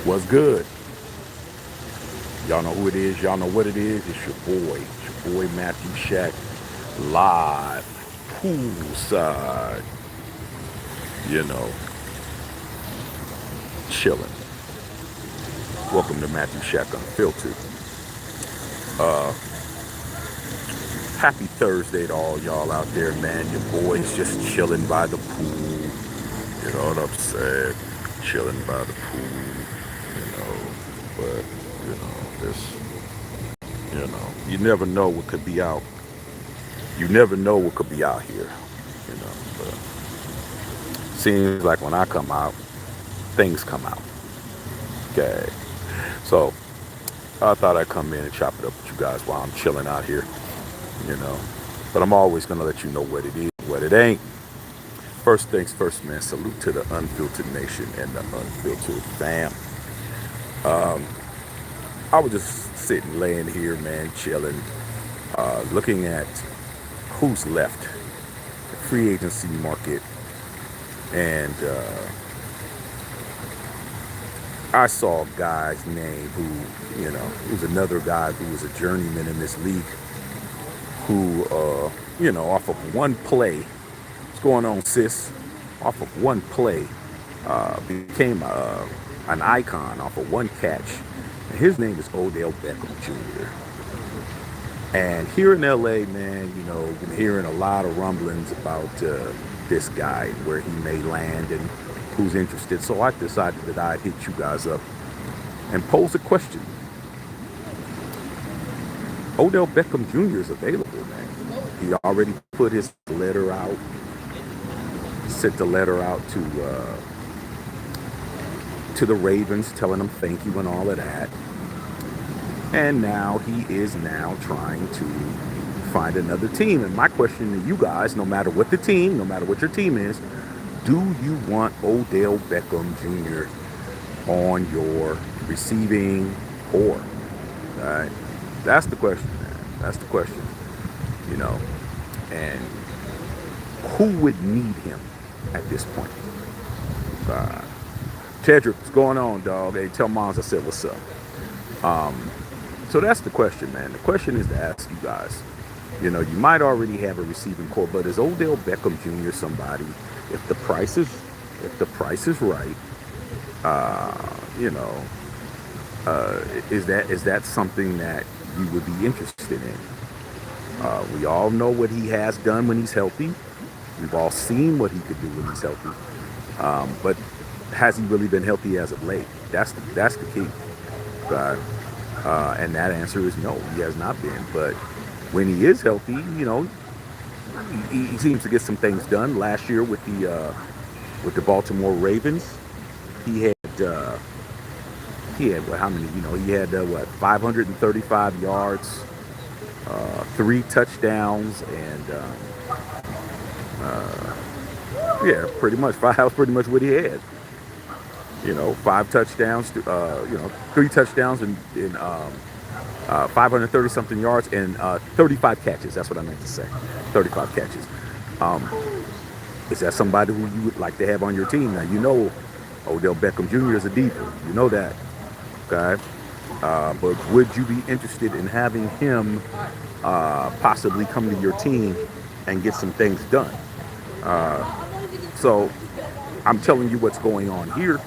What's good? Y'all know who it is. Y'all know what it is. It's your boy. It's your boy Matthew Shack. Live. Poolside. You know, chilling. Welcome to Matthew Shack Unfiltered. Uh, Happy Thursday to all y'all out there, man. Your boy's just chilling by the pool. You know what I'm saying? Chilling by the pool. You know, but, this, you never know what could be out. You never know what could be out here. But seems like when I come out, things come out. Okay. So I thought I'd come in and chop it up with you guys while I'm chilling out here, you know. But I'm always gonna let you know what it is, what it ain't. First things first, man. Salute to the Unfiltered Nation and the Unfiltered fam. Um, I was just sitting, laying here, man, chilling, looking at who's left, the free agency market, and I saw a guy's name who, was another guy who was a journeyman in this league who, off of one play, what's going on, sis? Off of one play, became an icon off of one catch. And his name is Odell Beckham Jr. And here in LA, man, been hearing a lot of rumblings about this guy, where he may land and who's interested. So I decided that I'd hit you guys up and pose a question. Odell Beckham Jr. is available, man. He already put his letter out, sent the letter out to the Ravens, telling them thank you and all of that. And now he is now trying to find another team. And my question to you guys, no matter what the team, no matter what your team is, do you want Odell Beckham Jr. on your receiving core? All right. That's the question, man. That's the question. You know, and who would need him at this point? Uh, Tedrick, what's going on, dog? Hey, tell moms I said what's up. So that's the question, man. The question is to ask you guys. You might already have a receiving core, but is Odell Beckham Jr. somebody? If the price is right, you know, is that something that you would be interested in? We all know what he has done when he's healthy. We've all seen what he could do when he's healthy. But has he really been healthy as of late? That's the key. And that answer is no, he has not been. But when he is healthy, he seems to get some things done. Last year with the Baltimore Ravens, he had what? How many? He had 535 yards, 3 touchdowns, and yeah, pretty much five. That was pretty much what he had. 5 touchdowns, 3 touchdowns, and 530 something yards, and 35 catches. That's what I meant to say. 35 catches. Um, is that somebody who you would like to have on your team? Now, Odell Beckham Jr. is a diva. You know that. Okay. But would you be interested in having him possibly come to your team and get some things done? So I'm telling you what's going on here.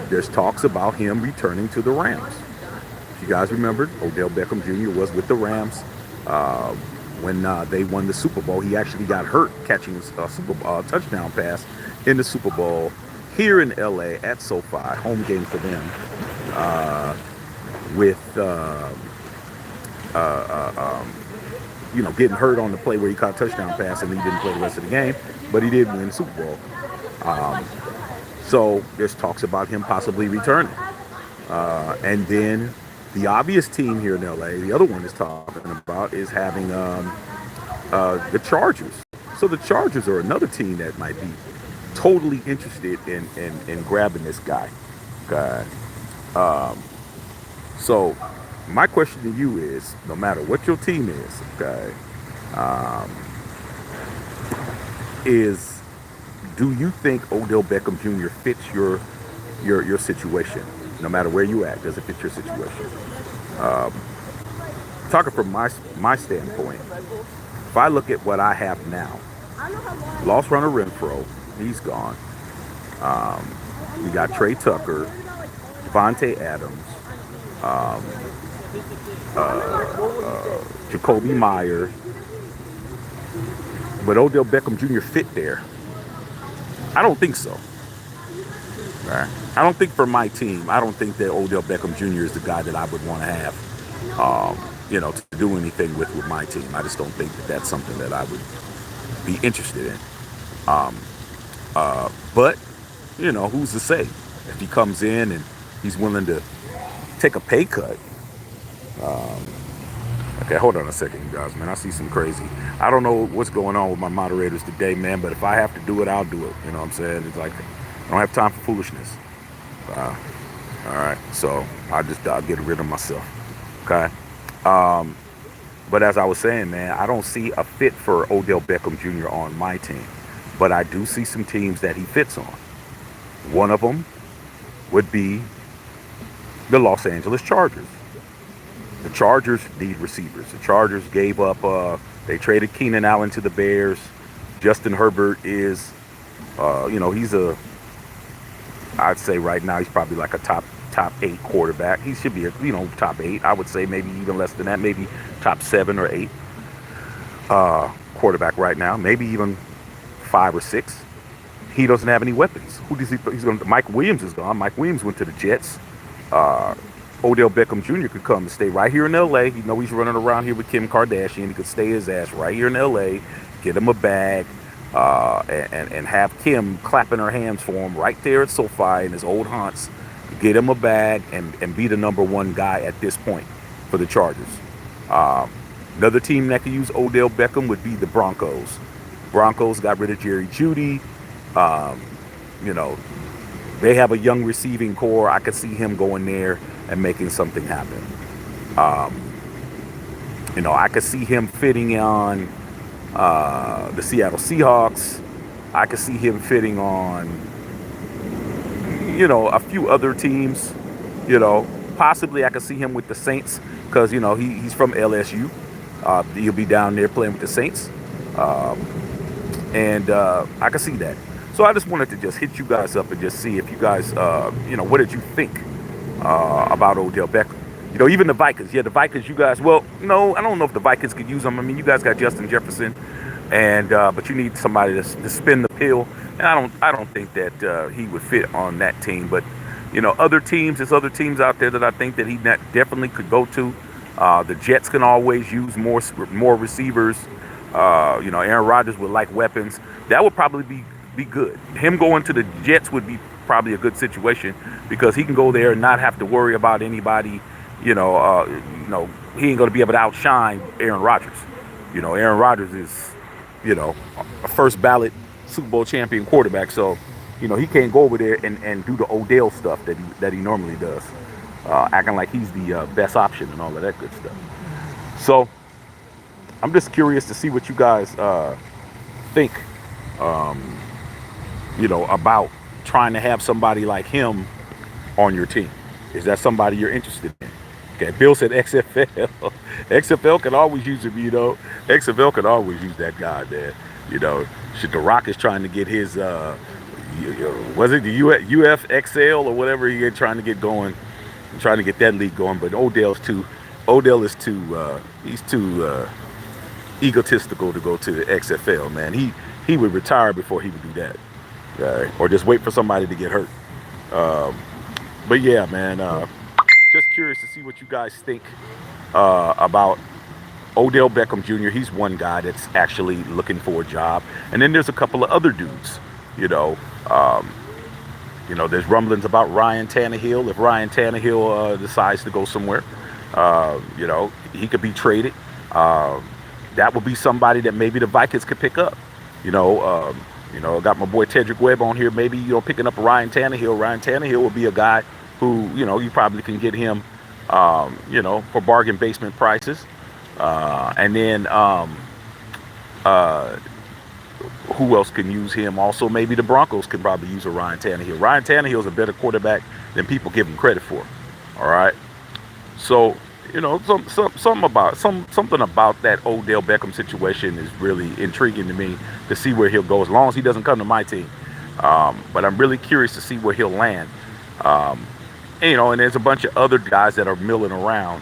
There's talks about him returning to the Rams. If you guys remember, Odell Beckham Jr. was with the Rams when they won the Super Bowl. He actually got hurt catching a touchdown pass in the Super Bowl here in LA at SoFi, home game for them, with getting hurt on the play where he caught a touchdown pass and he didn't play the rest of the game, but he did win the Super Bowl. So there's talks about him possibly returning. And then the obvious team here in LA, the other one is talking about, is having the Chargers. So the Chargers are another team that might be totally interested in grabbing this guy. Okay. So my question to you is, no matter what your team is, okay, is do you think Odell Beckham Jr. fits your your situation. No matter where you at, does it fit your situation? Um, Talking from my standpoint, if I look at what I have now, lost runner Renfro, he's gone. Um, we got Trey Tucker, Devontae Adams, um, Jacoby Meyer, but Odell Beckham Jr. fit there. I don't think so. Right? I don't think for my team. I don't think that Odell Beckham Jr. is the guy that I would want to have, to do anything with my team. I just don't think that that's something that I would be interested in. Um, but who's to say if he comes in and he's willing to take a pay cut? Um, okay, hold on a second, you guys, man. I see some crazy. I don't know what's going on with my moderators today, man. But if I have to do it, I'll do it. You know what I'm saying? It's like I don't have time for foolishness. Uh, all right, so I'll get rid of myself. Okay. Um, but as I was saying, man, I don't see a fit for Odell Beckham Jr. on my team, but I do see some teams that he fits on. One of them would be the Los Angeles Chargers. The Chargers need receivers. The Chargers gave up. They traded Keenan Allen to the Bears. Justin Herbert is, he's I'd say right now he's probably like a top 8 quarterback. He should be top 8. I would say maybe even less than that, maybe top 7 or 8 quarterback right now, maybe even 5 or 6. He doesn't have any weapons. Who does he? He's going. Mike Williams is gone. Mike Williams went to the Jets. Odell Beckham Jr. could come and stay right here in L.A. He's running around here with Kim Kardashian. He could stay his ass right here in L.A., get him a bag, and have Kim clapping her hands for him right there at SoFi in his old haunts. Get him a bag and be the number 1 guy at this point for the Chargers. Another team that could use Odell Beckham would be the Broncos. Broncos got rid of Jerry Jeudy. They have a young receiving core. I could see him going there and making something happen. I could see him fitting on the Seattle Seahawks. I could see him fitting on, a few other teams. Possibly I could see him with the Saints because, he's from LSU. He'll be down there playing with the Saints. And I could see that. So I just wanted to just hit you guys up and just see if you guys, what did you think about Odell Beckham? Even the Vikings. Yeah, the Vikings, you guys, well, no, I don't know if the Vikings could use them. I mean, you guys got Justin Jefferson, and but you need somebody to spin the pill. And I don't think that he would fit on that team. But, there's other teams out there that I think that he definitely could go to. The Jets can always use more receivers. Aaron Rodgers would like weapons. That would probably be good. Him going to the Jets would be probably a good situation because he can go there and not have to worry about anybody. He ain't going to be able to outshine Aaron Rodgers. Aaron Rodgers is, a first ballot Super Bowl champion quarterback. So, he can't go over there and do the Odell stuff that he normally does, acting like he's the best option and all of that good stuff. So, I'm just curious to see what you guys think. About trying to have somebody like him on your team. Is that somebody you're interested in? Okay, Bill said XFL. XFL can always use him, XFL can always use that guy, man. Shit, The Rock is trying to get his, was it the UFXL or whatever he is trying to get going, trying to get that league going, but Odell is too, he's too egotistical to go to the XFL, man. He would retire before he would do that. Or just wait for somebody to get hurt. But yeah, man, just curious to see what you guys think about Odell Beckham Jr. He's one guy that's actually looking for a job. And then there's a couple of other dudes, there's rumblings about Ryan Tannehill. If Ryan Tannehill decides to go somewhere, he could be traded. That would be somebody that maybe the Vikings could pick up. I got my boy Tedrick Webb on here. Maybe, picking up Ryan Tannehill. Ryan Tannehill would be a guy who, you probably can get him, for bargain basement prices. And then, Who else can use him? Also, maybe the Broncos can probably use a Ryan Tannehill. Ryan Tannehill is a better quarterback than people give him credit for. All right. So, something about that Odell Beckham situation is really intriguing to me to see where he'll go. As long as he doesn't come to my team, but I'm really curious to see where he'll land. Um, and there's a bunch of other guys that are milling around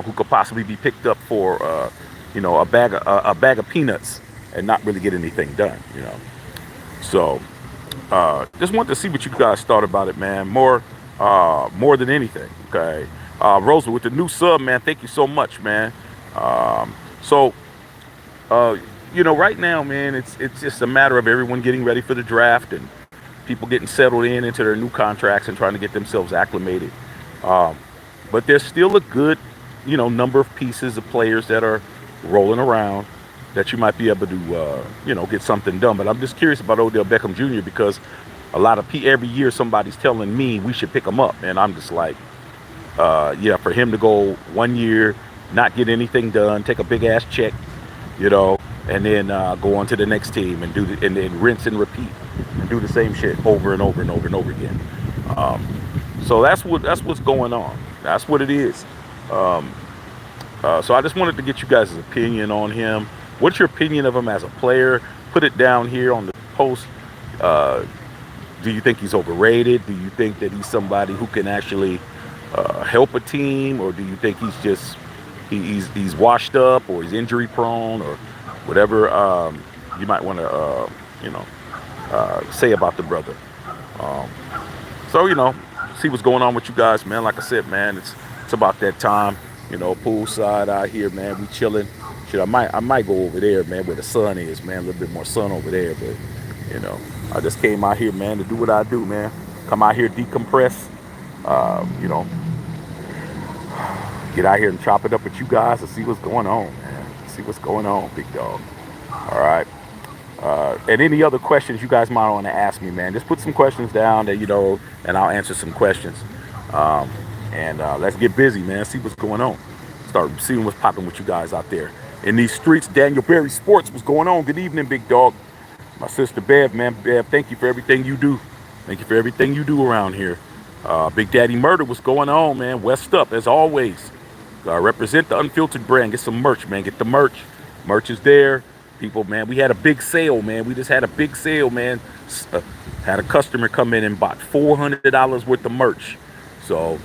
who could possibly be picked up for a bag of peanuts and not really get anything done. So just wanted to see what you guys thought about it, man. More than anything. Okay. Rosa with the new sub, man. Thank you so much, man. So right now, man, it's just a matter of everyone getting ready for the draft and people getting settled into their new contracts and trying to get themselves acclimated. Um, but there's still a good, number of pieces of players that are rolling around that you might be able to, get something done. But I'm just curious about Odell Beckham Jr. because a lot of every year somebody's telling me we should pick him up, and I'm just like, for him to go 1 year, not get anything done, take a big ass check, and then go on to the next team and and then rinse and repeat and do the same shit over and over and over and over again. Um, so that's what's going on. That's what it is. Um, so I just wanted to get you guys' opinion on him. What's your opinion of him as a player? Put it down here on the post. Uh, do you think he's overrated? Do you think that he's somebody who can actually help a team, or do you think he's washed up, or he's injury prone, or whatever you might want to say about the brother? Um, so see what's going on with you guys, man. Like I said, man, it's about that time. Poolside out here, man. We chilling. Shit, I might go over there, man, where the sun is, man. A little bit more sun over there, but I just came out here, man, to do what I do, man. Come out here, decompress. Get out here and chop it up with you guys and see what's going on, man. See what's going on, big dog. All right. And any other questions you guys might want to ask me, man, just put some questions down that, and I'll answer some questions. And let's get busy, man. See what's going on. Start seeing what's popping with you guys out there in these streets. Daniel Berry Sports, what's going on? Good evening, big dog. My sister Bev, man. Bev, thank you for everything you do. Thank you for everything you do around here. Big Daddy Murder, what's going on, man? West up, as always. Represent the Unfiltered brand. Get some merch, man. Get the merch. Merch is there. People, man, we had a big sale, man. We just had a big sale, man. Had a customer come in and bought $400 worth of merch. So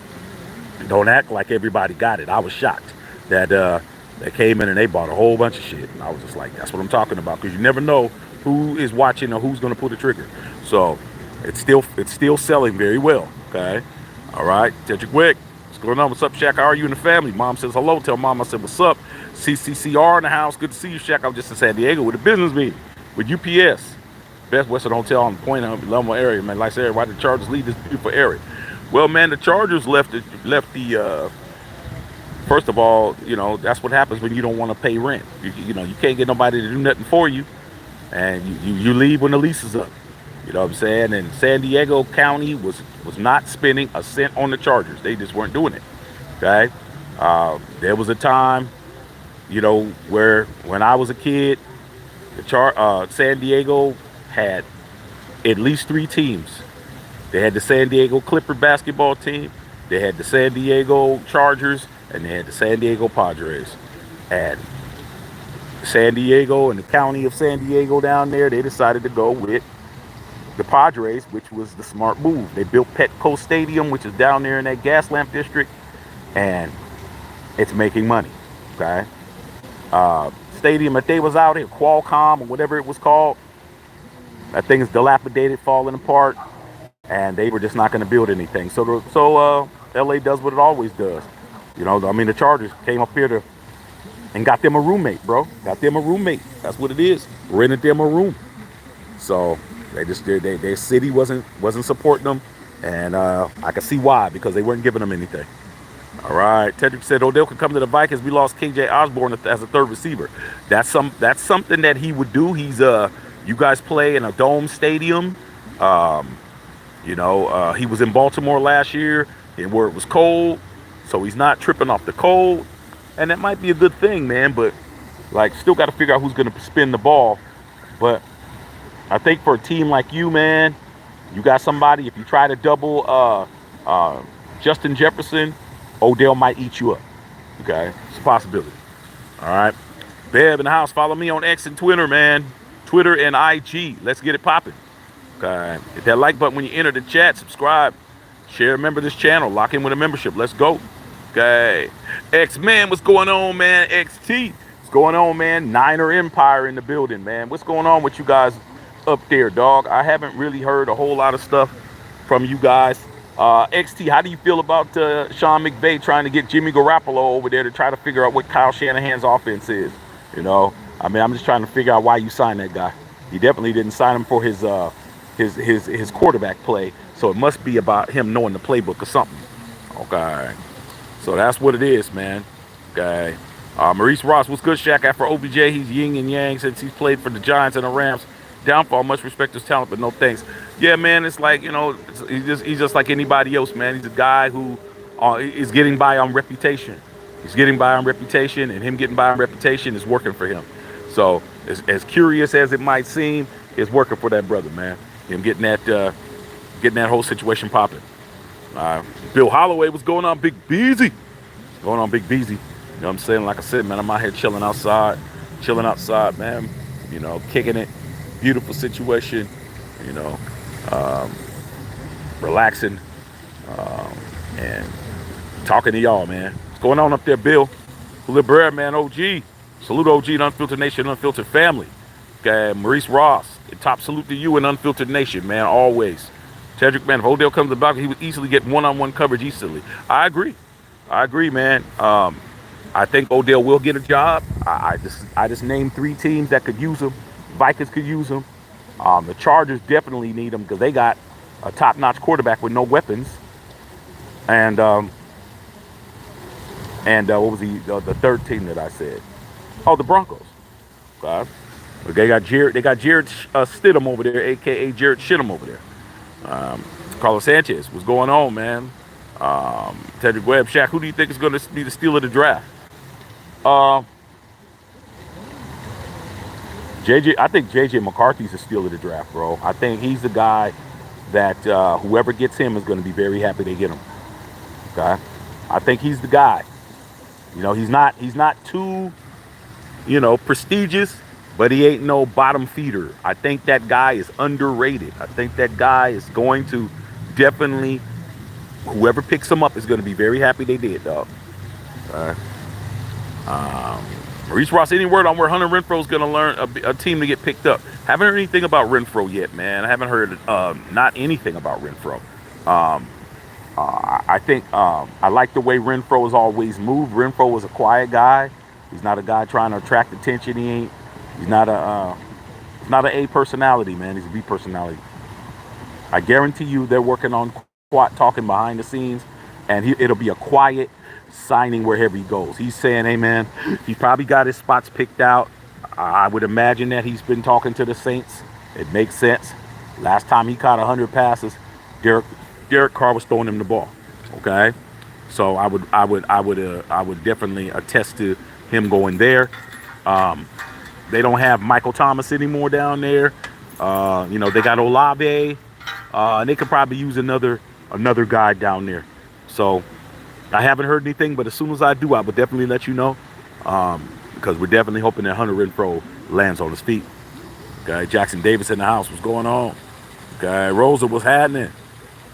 don't act like everybody got it. I was shocked that they came in and they bought a whole bunch of shit. And I was just like, that's what I'm talking about. Because you never know who is watching or who's going to pull the trigger. So it's still selling very well. Okay. All right. Tedrick Wick. What's going on? What's up, Shaq? How are you and the family? Mom says hello. Tell Mom I said what's up. CCCR in the house. Good to see you, Shaq. I was just in San Diego with a business meeting with UPS. Best Western Hotel on the Point of Loma area. Man, like I said, why did the Chargers leave this beautiful area? Well, man, the Chargers left the first of all, that's what happens when you don't want to pay rent. You can't get nobody to do nothing for you, and you leave when the lease is up. You know what I'm saying? And San Diego County was not spending a cent on the Chargers. They just weren't doing it. Okay? There was a time, where when I was a kid, San Diego had at least 3 teams. They had the San Diego Clipper basketball team, they had the San Diego Chargers, and they had the San Diego Padres. And San Diego and the county of San Diego down there, they decided to go with the Padres, which was the smart move. They built Petco Stadium, which is down there in that gas lamp district, and it's making money. Okay? Stadium that they was out here, Qualcomm or whatever it was called, that thing is dilapidated, falling apart, and they were just not going to build anything. So LA does what it always does. The Chargers came up here and got them a roommate, bro. Got them a roommate. That's what it is. Rented them a room. So their city wasn't supporting them, and I can see why, because they weren't giving them anything. All right, Tedrick said Odell could come to the Vikings. We lost KJ Osborne as a third receiver. That's something that he would do. He's you guys play in a dome stadium. He was in Baltimore last year where it was cold, so he's not tripping off the cold, and that might be a good thing, man. But still got to figure out who's going to spin the ball. But I think for a team like you, man, you got somebody. If you try to double Justin Jefferson, Odell might eat you up. Okay, it's a possibility. All right, Beb in the house. Follow me on X and Twitter, man. Twitter and IG. Let's get it popping. Okay, hit that like button when you enter the chat. Subscribe, share, member this channel. Lock in with a membership. Let's go. Okay, X man, what's going on, man? XT, what's going on, man? Niner Empire in the building, man. What's going on with you guys up there, dog? I haven't really heard a whole lot of stuff from you guys. XT, how do you feel about Sean McVay trying to get Jimmy Garoppolo over there to try to figure out what Kyle Shanahan's offense is? You know, I mean, I'm just trying to figure out why you signed that guy. You definitely didn't sign him for his quarterback play, so it must be about him knowing the playbook or something. Okay, so that's what it is, man. Okay, Maurice Ross, what's good, Shaq? After OBJ, he's yin and yang since he's played for the Giants and the Rams. Downfall, much respect to his talent, but no thanks. Yeah, man, it's like, you know, he's just like anybody else, man. He's a guy who is getting by on reputation. He's getting by on reputation, and him getting by on reputation is working for him. So, as curious as it might seem, it's working for that brother, man. Him getting that whole situation popping. Bill Holloway, what's going on, Big Beezy? Going on, Big Beezy. You know what I'm saying? Like I said, man, I'm out here chilling outside, man. You know, kicking it. Beautiful situation, you know, relaxing, and talking to y'all, man. What's going on up there, Bill? Libera, man, OG. Salute OG and Unfiltered Nation, Unfiltered Family. Okay, Maurice Ross, a top salute to you and Unfiltered Nation, man, always. Tedrick, man, if Odell comes to the block, he would easily get one-on-one coverage easily. I agree, man. I think Odell will get a job. I just named 3 teams that could use him. Vikings could use him. The Chargers definitely need him because they got a top-notch quarterback with no weapons. And what was the third team that I said? Oh, the Broncos. Okay. They got Jared Stidham over there, aka Jared Shittum over there. Carlos Sanchez, what's going on, man? Tedrick Webb, Shaq, who do you think is going to be the steal of the draft? I think JJ McCarthy's the steal of the draft, bro. I think he's the guy that whoever gets him is going to be very happy they get him. Okay, I think he's the guy. You know, he's not too, you know, prestigious, but he ain't no bottom feeder. I think that guy is underrated. I think that guy is going to definitely, whoever picks him up is going to be very happy they did, dog. Maurice Ross, any word on where Hunter Renfro's going to learn a team to get picked up? Haven't heard anything about Renfro yet, man. I haven't heard not anything about Renfro. I think I like the way Renfro has always moved. Renfro was a quiet guy. He's not a guy trying to attract attention. He's not an A personality, man. He's a B personality. I guarantee you they're working on talking behind the scenes, and it'll be a quiet signing wherever he goes. He's saying, hey, man, he probably got his spots picked out. I would imagine that he's been talking to the Saints. It makes sense. Last time he caught 100 passes, Derek Carr was throwing him the ball. Okay, so I would definitely attest to him going there. They don't have Michael Thomas anymore down there. You know, they got Olave, and they could probably use another guy down there. So I haven't heard anything, but as soon as I do, I will definitely let you know, because we're definitely hoping that Hunter Renfro lands on his feet. Okay, Jackson Davis in the house. What's going on? Okay, Rosa, what's happening?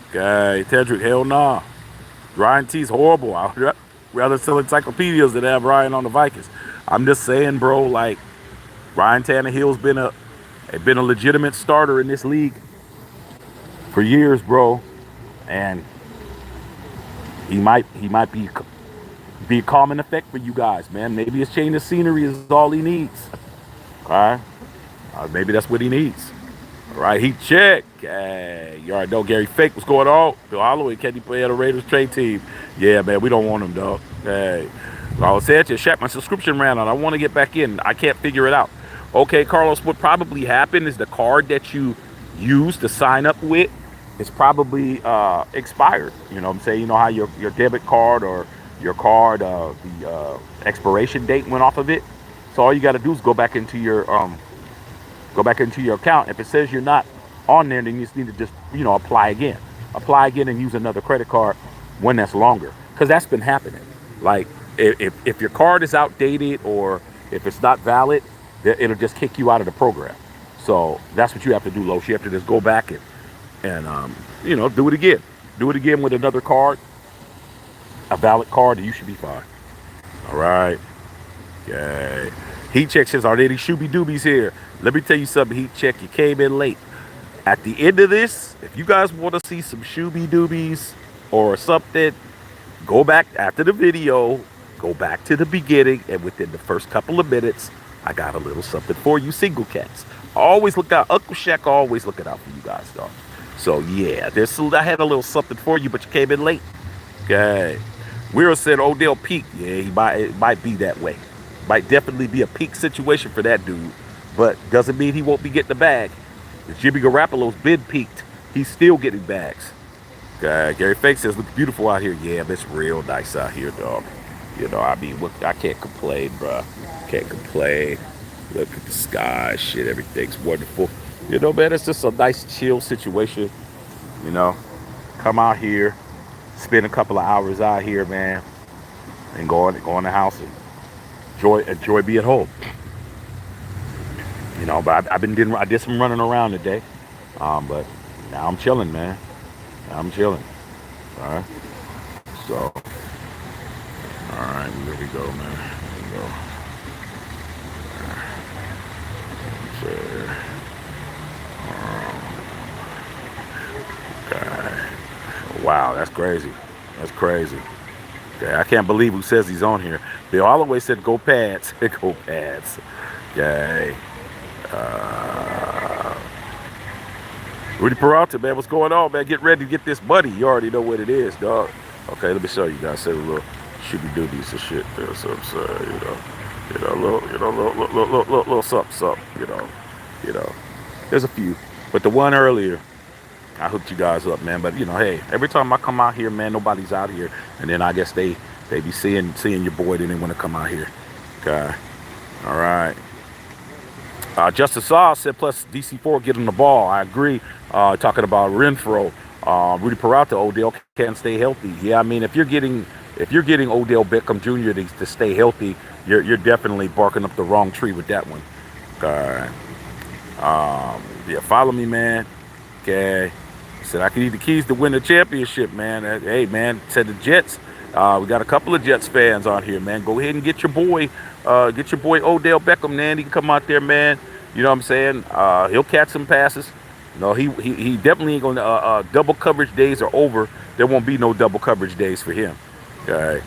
Okay, Tedrick, hell nah. Ryan T's horrible. I'd rather sell encyclopedias than have Ryan on the Vikings. I'm just saying, bro, like, Ryan Tannehill's been a legitimate starter in this league for years, bro, and he might be a calming effect for you guys, man. Maybe his change of scenery is all he needs. Okay, maybe that's what he needs. All right, he check. Hey, you already know Gary Fake. What's going on? Bill Holloway, can he play at a Raiders trade team? Yeah, man, we don't want him, dog. Hey, Carlos Sanchez, Shaq, my subscription ran out. I want to get back in. I can't figure it out. Okay, Carlos, what probably happened is the card that you used to sign up with is probably expired. You know what I'm saying? You know how your debit card or your card, the expiration date went off of it? So all you got to do is go back into your Go back into your account. If it says you're not on there, then you just need to just, apply again. Apply again and use another credit card, one that's longer. Because that's been happening. Like, if your card is outdated or if it's not valid, it'll just kick you out of the program. So that's what you have to do, Los. You have to just go back and do it again. Do it again with another card, a valid card, and you should be fine. All right. Okay. Heat check says, are there any shooby doobies here? Let me tell you something, Heat check. You came in late. At the end of this, if you guys want to see some shooby doobies or something, go back after the video, go back to the beginning, and within the first couple of minutes, I got a little something for you single cats. Always look out. Uncle Shaq always looking out for you guys, dog. So yeah, I had a little something for you, but you came in late. Okay. Weir said Odell peak. Yeah, it might be that way. Might definitely be a peak situation for that dude, but doesn't mean he won't be getting the bag. If Jimmy Garoppolo's been peaked, he's still getting bags. Gary Fake says, looks beautiful out here. Yeah, it's real nice out here, dog. I can't complain, bro. Can't complain. Look at the sky, shit, everything's wonderful. Man, it's just a nice, chill situation. Come out here, spend a couple of hours out here, man, and go in the house and enjoy being home. But I did some running around today. But now I'm chilling, man. I'm chilling. All right. So, all right, here we go, man. Here we go. Okay. Wow, that's crazy. That's crazy. Okay, I can't believe who says he's on here. Bill Holloway said, "Go Pads." Go Pads. Okay. Rudy Peralta, man, what's going on, man? Get ready to get this money. You already know what it is, dog. Okay, let me show you guys. Say a little shooby doobies and shit. That's what I'm saying, little something. There's a few, but the one earlier, I hooked you guys up, man. But hey, every time I come out here, man, nobody's out here, and then I guess they be seeing your boy, then they want to come out here. Okay, all right. Justice Saw said, plus DC4 get him the ball. I agree. Talking about Renfro, Rudy Peralta, Odell can't stay healthy. Yeah, I mean, if you're getting Odell Beckham Jr. to stay healthy, you're definitely barking up the wrong tree with that one. Okay. Yeah, follow me, man. Okay. Said I could eat the keys to win the championship, man. Hey, man, said the Jets. We got a couple of Jets fans on here, man. Go ahead and get your boy Odell Beckham, man. He can come out there, man. You know what I'm saying? He'll catch some passes. No, he definitely ain't gonna. Double coverage days are over. There won't be no double coverage days for him. Okay.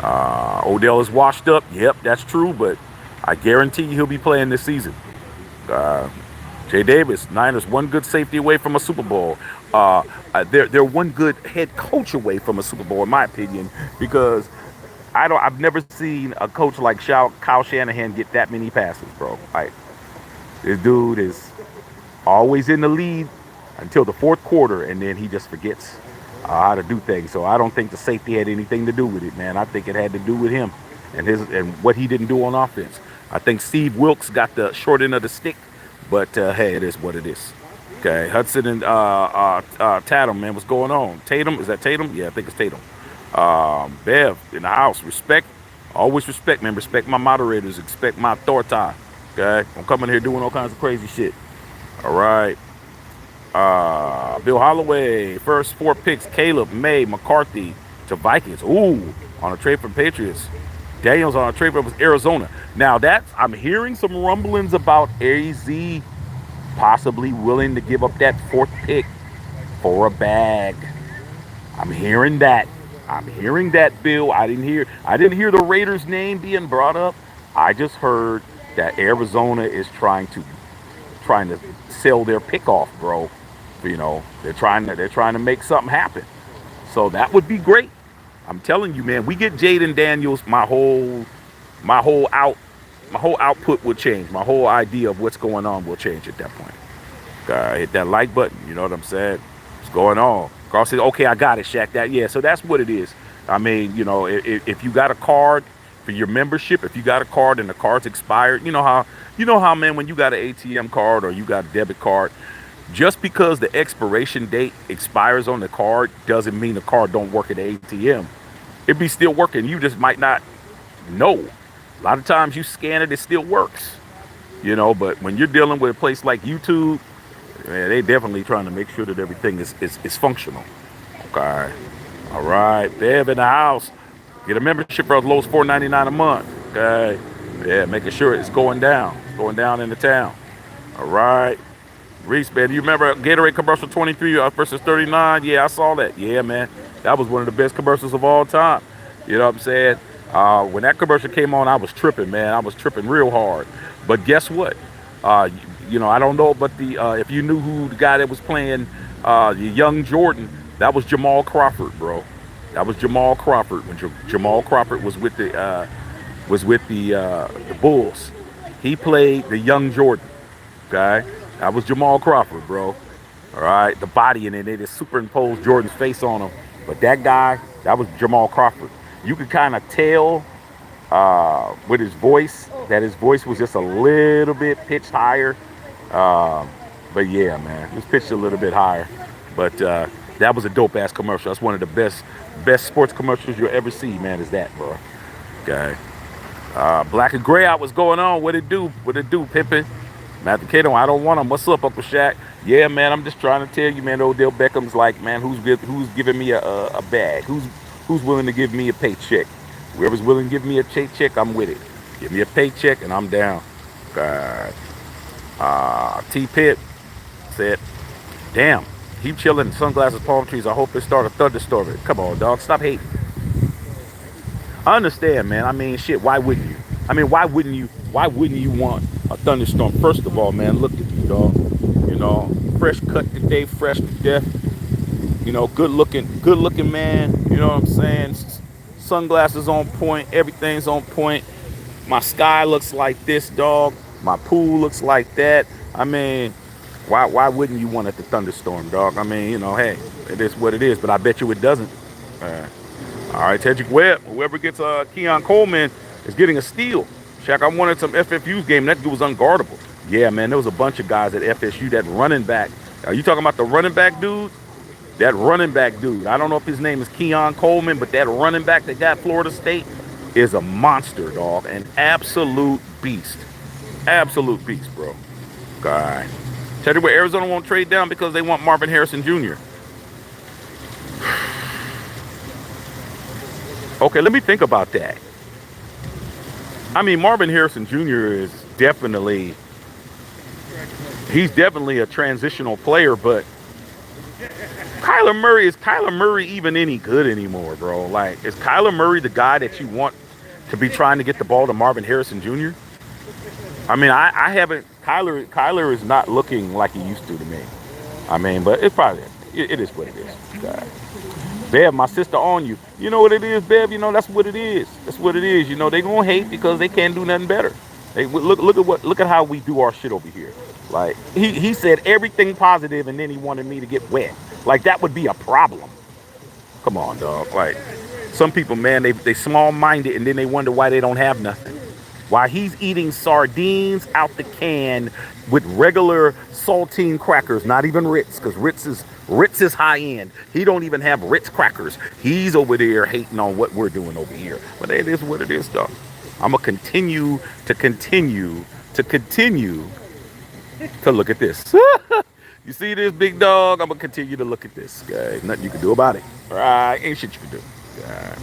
Odell is washed up. Yep, that's true. But I guarantee you he'll be playing this season. Jay Davis, Niners one good safety away from a Super Bowl. They're one good head coach away from a Super Bowl, in my opinion, because I've never seen a coach like Kyle Shanahan get that many passes, bro. Like, this dude is always in the lead until the fourth quarter, and then he just forgets how to do things. So I don't think the safety had anything to do with it, man. I think it had to do with him and what he didn't do on offense. I think Steve Wilkes got the short end of the stick, but hey, it is what it is. Okay, Hudson and Tatum, man, what's going on? Tatum, is that Tatum? Yeah, I think it's Tatum. Bev in the house, respect, always respect, man. Respect my moderators, respect my authority. Okay, I'm coming here doing all kinds of crazy shit. All right. Bill Holloway, first 4 picks: Caleb, May, McCarthy to Vikings. Ooh, on a trade from Patriots. Daniels on a trade from Arizona. Now I'm hearing some rumblings about AZ possibly willing to give up that 4th pick for a bag. I'm hearing that. Bill. I didn't hear the Raiders' name being brought up. I just heard that Arizona is trying to sell their pick off, bro. They're trying to make something happen. So that would be great. I'm telling you, man. We get Jaden Daniels, my whole output will change. My whole idea of what's going on will change at that point. Hit that like button. You know what I'm saying? What's going on? Carl says, okay, I got it, Shaq. So that's what it is. I mean, if you got a card for your membership. If you got a card and the card's expired, you know how, man, when you got an ATM card or you got a debit card, just because the expiration date expires on the card doesn't mean the card don't work at the ATM. It be still working. You just might not know. A lot of times you scan it, it still works. But when you're dealing with a place like YouTube, man, they definitely trying to make sure that everything is functional. Okay. All right. Bev in the house. Get a membership for as low as $4.99 a month. Okay. Yeah, making sure it's going down. It's going down in the town. All right. Reese, man, you remember Gatorade commercial 23 versus 39? Yeah, I saw that. Yeah, man. That was one of the best commercials of all time. You know what I'm saying? When that commercial came on, I was tripping, man. I was tripping real hard. But guess what? I don't know, but if you knew who the guy that was playing the young Jordan, that was Jamal Crawford, bro. That was Jamal Crawford when Jamal Crawford was with the Bulls. He played the young Jordan. Okay, that was Jamal Crawford, bro. All right, the body in it, they just superimposed Jordan's face on him. But that guy, that was Jamal Crawford. You could kind of tell with his voice that his voice was just a little bit pitched higher. But yeah, man, it was pitched a little bit higher. But that was a dope ass commercial. That's one of the best sports commercials you'll ever see, man. Is that, bro? Okay. Black and Gray out. What's going on? What it do? What it do, Pippin? Matthew Cato, I don't want him. What's up, Uncle Shaq? Yeah, man, I'm just trying to tell you, man. Odell Beckham's like, man, who's giving me a bag? Who's willing to give me a paycheck? Whoever's willing to give me a paycheck, I'm with it. Give me a paycheck and I'm down. God. T Pitt said, damn, he chilling in sunglasses, palm trees. I hope they start a thunderstorm. Come on, dog, stop hating. I understand, man. I mean, shit, why wouldn't you? I mean, why wouldn't you want a thunderstorm? First of all, man, look at you, dog. Fresh cut today, fresh to death. Good looking man. You know what I'm saying? Sunglasses on point, everything's on point. My sky looks like this, dog. My pool looks like that. I mean, why wouldn't you want it to thunderstorm, dog? I mean, hey, it is what it is, but I bet you it doesn't. All right, Tedrick Webb, whoever gets Keon Coleman is getting a steal. Shaq, I wanted some FFU's game. That dude was unguardable. Yeah, man, there was a bunch of guys at FSU. That running back. Are you talking about the running back dude? That running back dude. I don't know if his name is Keon Coleman, but that running back that got Florida State is a monster, dog. An absolute beast. Absolute beast, bro. God. Tell you what, Arizona won't trade down because they want Marvin Harrison Jr. Okay, let me think about that. I mean, Marvin Harrison Jr. is definitely a transitional player, but is Kyler Murray even any good anymore, bro? Like, is Kyler Murray the guy that you want to be trying to get the ball to Marvin Harrison Jr.? I mean, I haven't. Kyler is not looking like he used to me. I mean, but it is what it is. God. Bev, my sister on you. You know what it is, Bev? That's what it is. That's what it is. They gonna hate because they can't do nothing better. Hey, look at how we do our shit over here. Like he said everything positive and then he wanted me to get wet. Like that would be a problem. Come on, dog. Like some people, man, they small-minded and then they wonder why they don't have nothing. Why he's eating sardines out the can with regular saltine crackers, not even Ritz, because Ritz is high end. He don't even have Ritz crackers. He's over there hating on what we're doing over here. But it is what it is, dog. I'm gonna continue to look at this. You see this, big dog? I'm gonna continue to look at this. Okay, nothing you can do about it. All right, ain't shit you can do. Okay.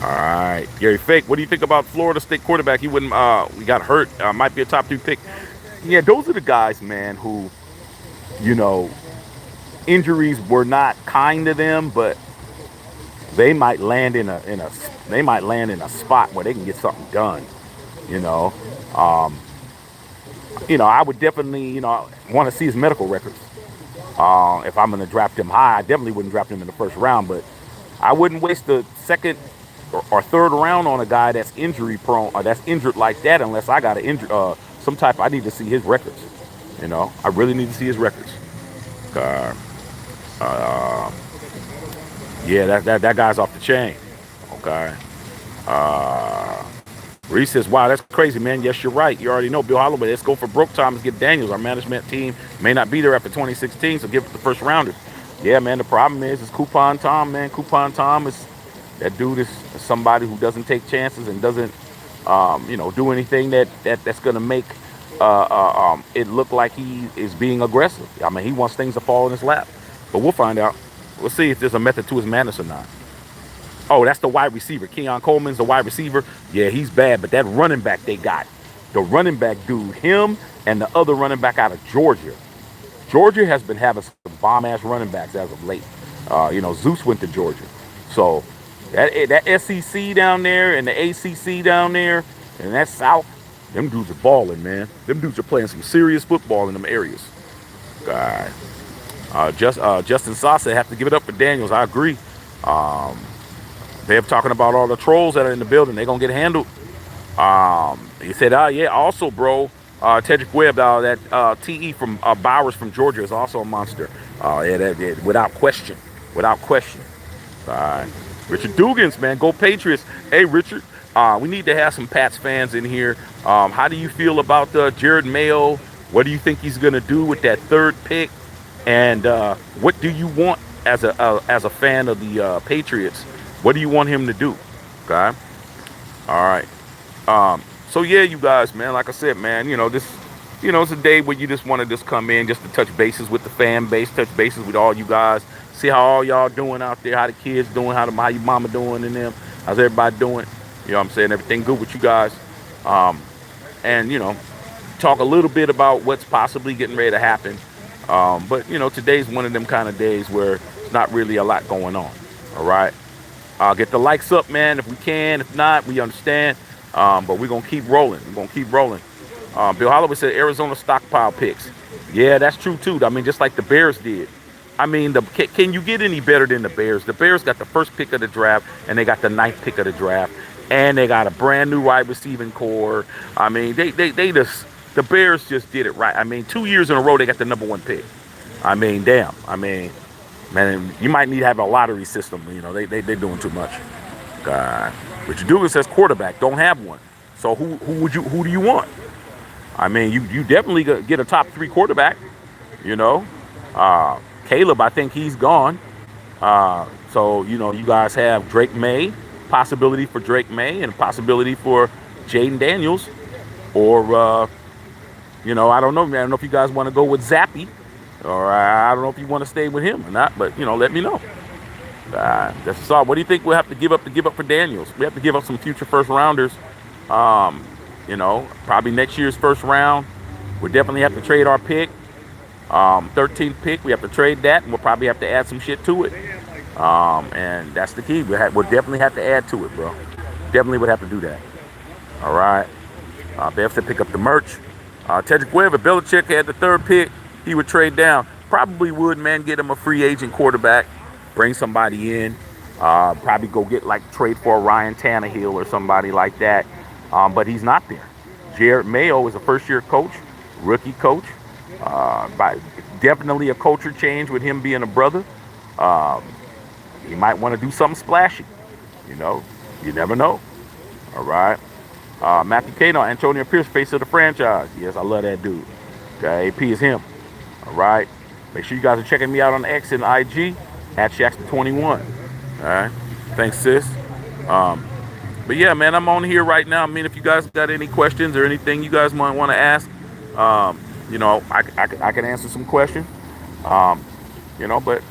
All right, Gary Fake. What do you think about Florida State quarterback? He wouldn't. We got hurt. Might be a top 2 pick. Yeah, those are the guys, man, who, injuries were not kind to them, but they might land in a spot where they can get something done. I would definitely, want to see his medical records. If I'm going to draft him high, I definitely wouldn't draft him in the first round, but I wouldn't waste the second or third round on a guy that's injury prone or that's injured like that unless I got I need to see his records. I really need to see his records. Yeah, that guy's off the chain. Okay. Uh, Reese says, wow, that's crazy, man. Yes, you're right. You already know Bill Holloway. Let's go for broke time and get Daniels. Our management team may not be there after 2016, so give it the first rounder. Yeah, man, the problem is Coupon Tom, man. Coupon Tom is that dude is somebody who doesn't take chances and doesn't, do anything that's going to make it look like he is being aggressive. I mean, he wants things to fall in his lap. But we'll find out. We'll see if there's a method to his madness or not. Oh, that's the wide receiver. Keon Coleman's the wide receiver. Yeah, he's bad, but that running back they got, the running back dude, him and the other running back out of Georgia. Georgia has been having some bomb-ass running backs as of late. Zeus went to Georgia. So that SEC down there and the ACC down there and that South, them dudes are balling, man. Them dudes are playing some serious football in them areas. God. Justin Sasa have to give it up for Daniels. I agree. They're talking about all the trolls that are in the building. They're going to get handled. He said, yeah, also, bro, Tedrick Webb, that TE from Bowers from Georgia is also a monster. Without question. Without question. Richard Dugans, man, go Patriots. Hey, Richard, we need to have some Pats fans in here. How do you feel about Jared Mayo? What do you think he's going to do with that third pick? And what do you want as a fan of the Patriots? What do you want him to do? Okay. All right. So yeah, you guys, man, like I said, man, it's a day where you just want to just come in just to touch bases with the fan base, touch bases with all you guys, see how all y'all doing out there, how the kids doing, how your mama doing and them, how's everybody doing? You know what I'm saying? Everything good with you guys. And, talk a little bit about what's possibly getting ready to happen. But today's one of them kind of days where it's not really a lot going on. All right. Get the likes up, man, if we can. If not, we understand. But we're going to keep rolling. Bill Holloway said Arizona stockpile picks. Yeah, that's true, too. I mean, just like the Bears did. I mean, can you get any better than the Bears? The Bears got the first pick of the draft, and they got the ninth pick of the draft. And they got a brand new wide receiving core. I mean, the Bears just did it right. I mean, 2 years in a row, they got the number one pick. I mean, damn. I mean, man, you might need to have a lottery system. They're doing too much. Richard Dugan says quarterback. Don't have one. So who do you want? I mean, you definitely get a top 3 quarterback. Caleb, I think he's gone. So you guys have Drake May, possibility for Drake May, and a possibility for Jaden Daniels, or I don't know, man. I don't know if you guys want to go with Zappy, or I don't know if you want to stay with him or not. But let me know. That's all. What do you think we'll have to give up for Daniels? We have to give up some future first rounders. Probably next year's first round. We definitely have to trade our pick. 13th pick, we have to trade that, and we'll probably have to add some shit to it. And that's the key. We'll definitely have to add to it, bro. Definitely would have to do that. All right. They have to pick up the merch. Tedrick Webb, if Belichick had the third pick, he would trade down. Probably would, man, get him a free agent quarterback, bring somebody in, probably go get trade for a Ryan Tannehill or somebody like that. But he's not there. Jared Mayo is a first-year coach, rookie coach. Definitely a culture change with him being a brother. He might want to do something splashy. You never know. All right. Matthew Kano, Antonio Pierce, face of the franchise. Yes, I love that dude. Okay, AP is him. All right. Make sure you guys are checking me out on X and IG at Shaxter21. All right. Thanks, sis. But yeah, man, I'm on here right now. I mean, if you guys got any questions or anything you guys might want to ask, I can answer some questions. But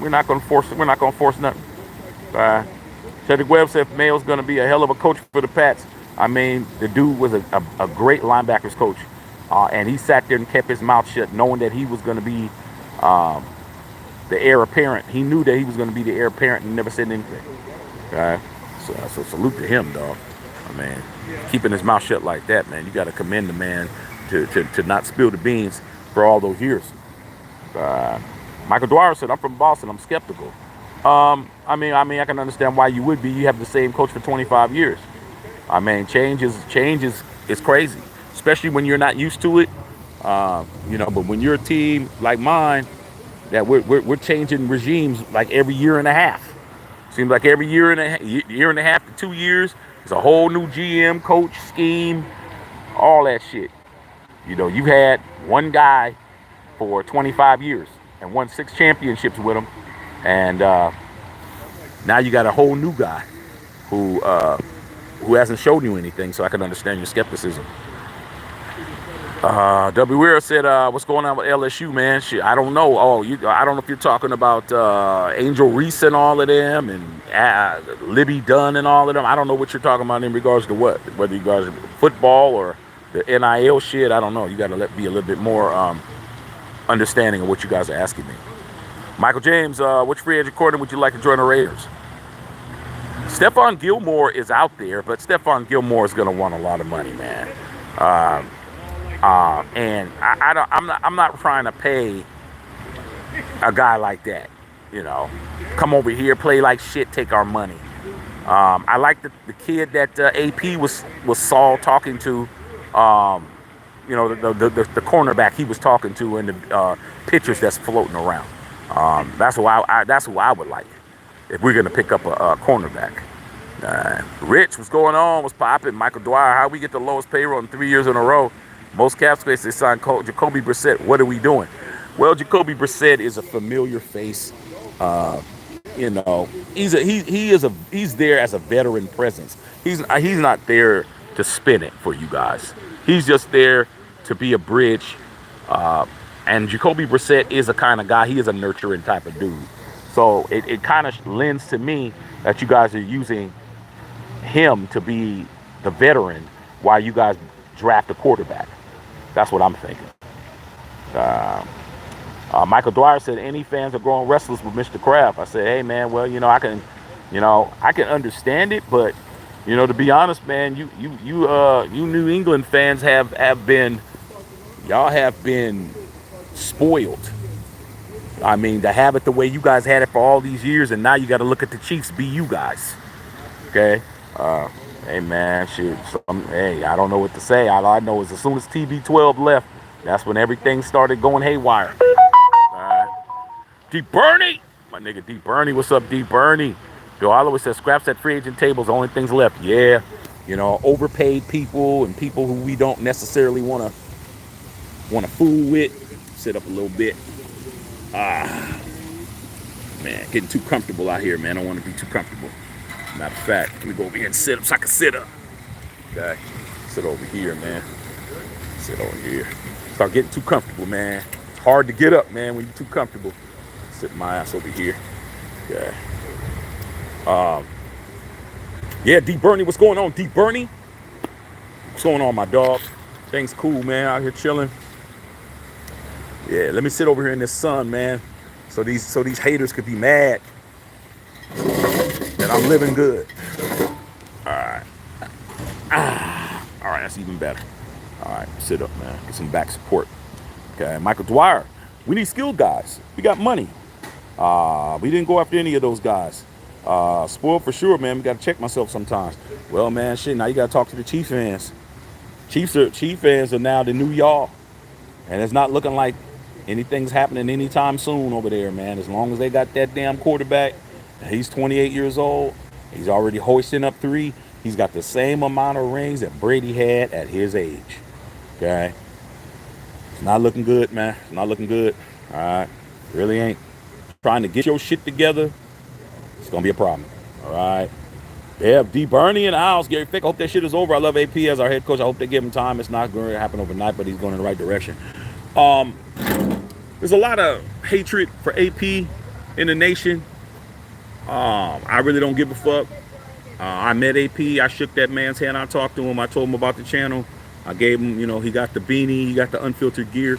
we're not going to force. We're not going to force nothing. Cedric Webb said Mayo's going to be a hell of a coach for the Pats. I mean, the dude was a great linebackers coach, and he sat there and kept his mouth shut, knowing that he was going to be the heir apparent. He knew that he was going to be the heir apparent and never said anything. Okay, so salute to him, dog. I mean, keeping his mouth shut like that, man. You got to commend the man to not spill the beans for all those years. Michael Dwyer said, "I'm from Boston. I'm skeptical." I mean, I can understand why you would be. You have the same coach for 25 years. I mean, change is crazy, especially when you're not used to it. But when you're a team like mine, that we're changing regimes like every year and a half. Seems like every year and a half to 2 years, It's a whole new GM, coach, scheme, all that shit. You know, you had one guy for 25 years and won 6 championships with him, and now you got a whole new guy who hasn't shown you anything. So I can understand your skepticism. W. Weir said, "What's going on with LSU, man? Shit, I don't know. Oh, I don't know if you're talking about Angel Reese and all of them, and Libby Dunn and all of them. I don't know what you're talking about in regards to what, whether you guys are football or the NIL shit. I don't know. You got to be a little bit more understanding of what you guys are asking me." Michael James, which free agent coordinator would you like to join the Raiders? Stephon Gilmore is out there, but Stephon Gilmore is going to want a lot of money, man. And I'm not trying to pay a guy like that. You know, come over here, play like shit, take our money. I like the kid that AP was Saul talking to. You know, the cornerback he was talking to in the pictures that's floating around. That's who I would like if we're gonna pick up a cornerback. Rich, what's going on? What's popping? Michael Dwyer, how we get the lowest payroll in 3 years in a row? Most cap space, they signed Jacoby Brissett. What are we doing? Well, Jacoby Brissett is a familiar face. You know, he's there as a veteran presence. He's not there to spin it for you guys. He's just there to be a bridge. And Jacoby Brissett is a kind of guy. He is a nurturing type of dude. So it kind of lends to me that you guys are using him to be the veteran while you guys draft a quarterback. That's what I'm thinking. Michael Dwyer said, any fans are growing restless with Mr. Kraft. I said, hey, man, well, I can understand it, but, to be honest, man, you New England fans have been spoiled. I mean, to have it the way you guys had it for all these years, and now you got to look at the Chiefs be you guys. Okay? Hey, man, shit. Hey, I don't know what to say. All I know is as soon as TB12 left, that's when everything started going haywire. D. Bernie! My nigga D. Bernie, what's up, D. Bernie? Bill Holloway says, scraps at free agent tables, the only things left. Yeah. Overpaid people and people who we don't necessarily want to fool with. Sit up a little bit. Man, getting too comfortable out here, man. I don't want to be too comfortable. Matter of fact, let me go over here and sit up so I can sit up. Okay? Sit over here, man. Sit over here. Start getting too comfortable, man. It's hard to get up, man, when you're too comfortable. Sit my ass over here. Okay. Yeah, D. Bernie, what's going on? D. Bernie? What's going on, my dog? Things cool, man. Out here chilling. Yeah, let me sit over here in this sun, man. So these haters could be mad that I'm living good. All right. All right, that's even better. All right, sit up, man. Get some back support. Okay, Michael Dwyer. We need skilled guys. We got money. We didn't go after any of those guys. Spoiled for sure, man. We got to check myself sometimes. Well, man, shit, now you got to talk to the Chief fans. Chief fans are now the new y'all. And it's not looking like anything's happening anytime soon over there, man. As long as they got that damn quarterback, he's 28 years old. He's already hoisting up 3. He's got the same amount of rings that Brady had at his age. Okay? It's not looking good, man. It's not looking good. All right? Really ain't. Trying to get your shit together, it's going to be a problem. All right? They have D. Bernie in the house. Gary Fick, I hope that shit is over. I love AP as our head coach. I hope they give him time. It's not going to happen overnight, but he's going in the right direction. There's a lot of hatred for AP in the nation. I really don't give a fuck. I met AP. I shook that man's hand. I talked to him. I told him about the channel. I gave him, he got the beanie. He got the unfiltered gear.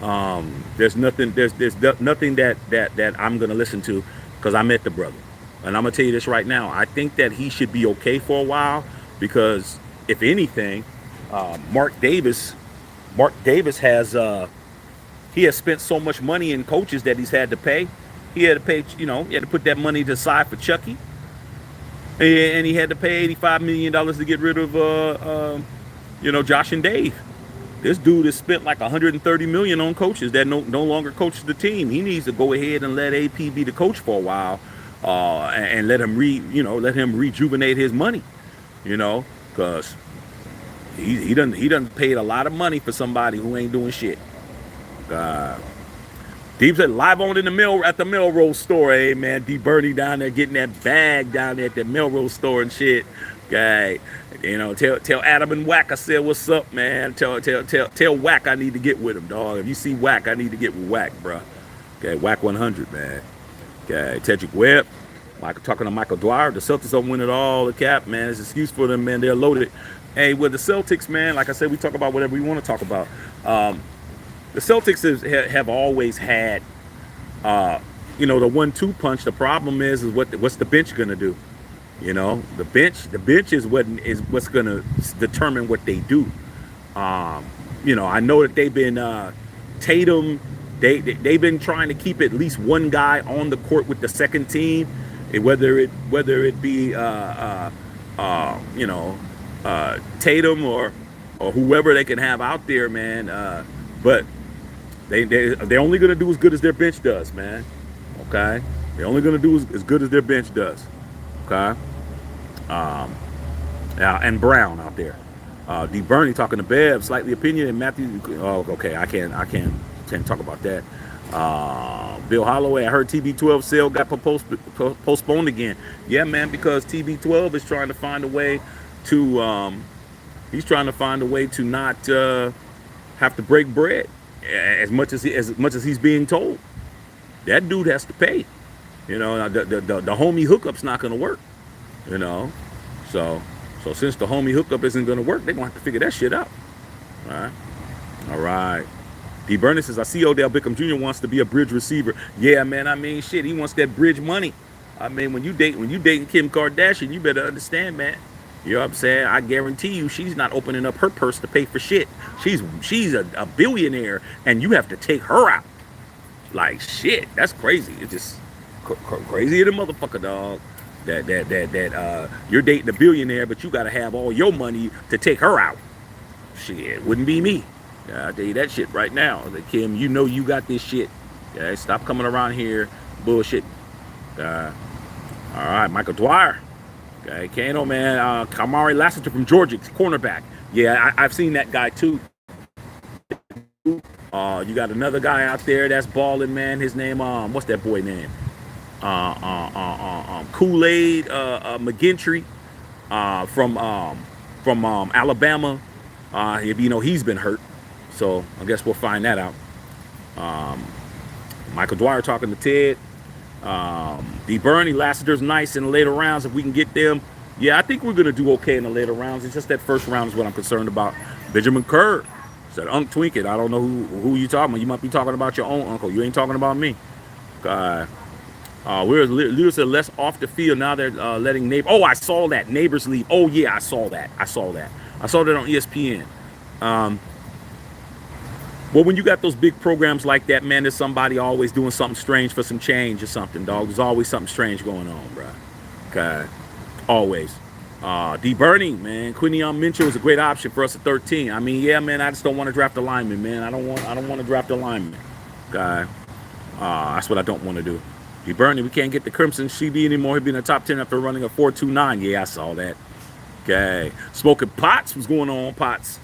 There's nothing that I'm going to listen to because I met the brother. And I'm going to tell you this right now. I think that he should be okay for a while because, if anything, Mark Davis has he has spent so much money in coaches that he's had to pay. He had to pay, he had to put that money to the side for Chucky. And he had to pay $85 million to get rid of, Josh and Dave. This dude has spent like $130 million on coaches that no longer coaches the team. He needs to go ahead and let AP be the coach for a while, and let him rejuvenate his money. you know, because he done paid a lot of money for somebody who ain't doing shit. Uh, Deep said live on in the mill at the Melrose store, hey man. D Bernie down there getting that bag down there at the Melrose store and shit. Okay. You know, tell Adam and Wack I said what's up, man. Tell Wack I need to get with him, dog. If you see Wack, I need to get with Wack, bro. Okay, Wack 100, man. Okay, Tedrick Webb. Michael talking to Michael Dwyer. The Celtics don't win it all. The cap, man. It's an excuse for them, man. They're loaded. Hey, with the Celtics, man, like I said, we talk about whatever we want to talk about. The Celtics have always had, the 1-2 punch. The problem is what's the bench gonna do? You know, the bench is what's gonna determine what they do. I know that they've been Tatum. They've been trying to keep at least one guy on the court with the second team, whether it be Tatum or whoever they can have out there, man. But they're only gonna do as good as their bench does, man. Okay, they're only gonna do as good as their bench does. Okay. And Brown out there. D. Bernie talking to Bev, slightly opinion, and Matthew. Oh, okay. I can't talk about that. Bill Holloway, I heard TB12 sale got postponed again. Yeah, man, because TB12 is trying to find a way to not have to break bread as much as he's being told. That dude has to pay. You know, the homie hookup's not going to work. You know, so since the homie hookup isn't going to work, they're going to have to figure that shit out. All right. D. Burnett says, I see Odell Beckham Jr. wants to be a bridge receiver. Yeah, man. I mean, shit, he wants that bridge money. I mean, when you dating Kim Kardashian, you better understand, man. You know what I'm saying? I guarantee you, she's not opening up her purse to pay for shit. She's a billionaire, and you have to take her out. Like shit, that's crazy. It's just crazy than a motherfucker, dog. That you're dating a billionaire, but you got to have all your money to take her out. Shit, wouldn't be me. I'll tell you that shit right now. Like, Kim, you know you got this shit. Yeah, stop coming around here bullshit. All right, Michael Dwyer. Okay, Kano, man. Kamari Lassiter from Georgia, cornerback. Yeah, I've seen that guy too. You got another guy out there that's balling, man. His name, what's that boy name? Kool-Aid McGinty from Alabama. He's been hurt, so I guess we'll find that out. Michael Dwyer talking to Ted. D. Bernie, Lassiter's nice in the later rounds if we can get them. Yeah, I think we're gonna do okay in the later rounds. It's just that first round is what I'm concerned about. Benjamin Kerr said, "Unc Twink it." I don't know who you talking about. You might be talking about your own uncle. You ain't talking about me. We're less off the field now. They're letting neighbors. Oh, I saw that neighbors leave. Oh yeah, I saw that on ESPN. Well, when you got those big programs like that, man, there's somebody always doing something strange for some change or something, dog. There's always something strange going on, bro. Okay, always. D. Bernie, man, Quinion Mitchell is a great option for us at 13. I mean, yeah, man, I just don't want to draft a lineman, man. I don't want to draft a lineman. Okay, that's what I don't want to do. D. Bernie, we can't get the Crimson CB anymore. He'll be in the top 10 after running a 4.29. Yeah, I saw that. Okay, Smoking Potts, what's going on, Potts?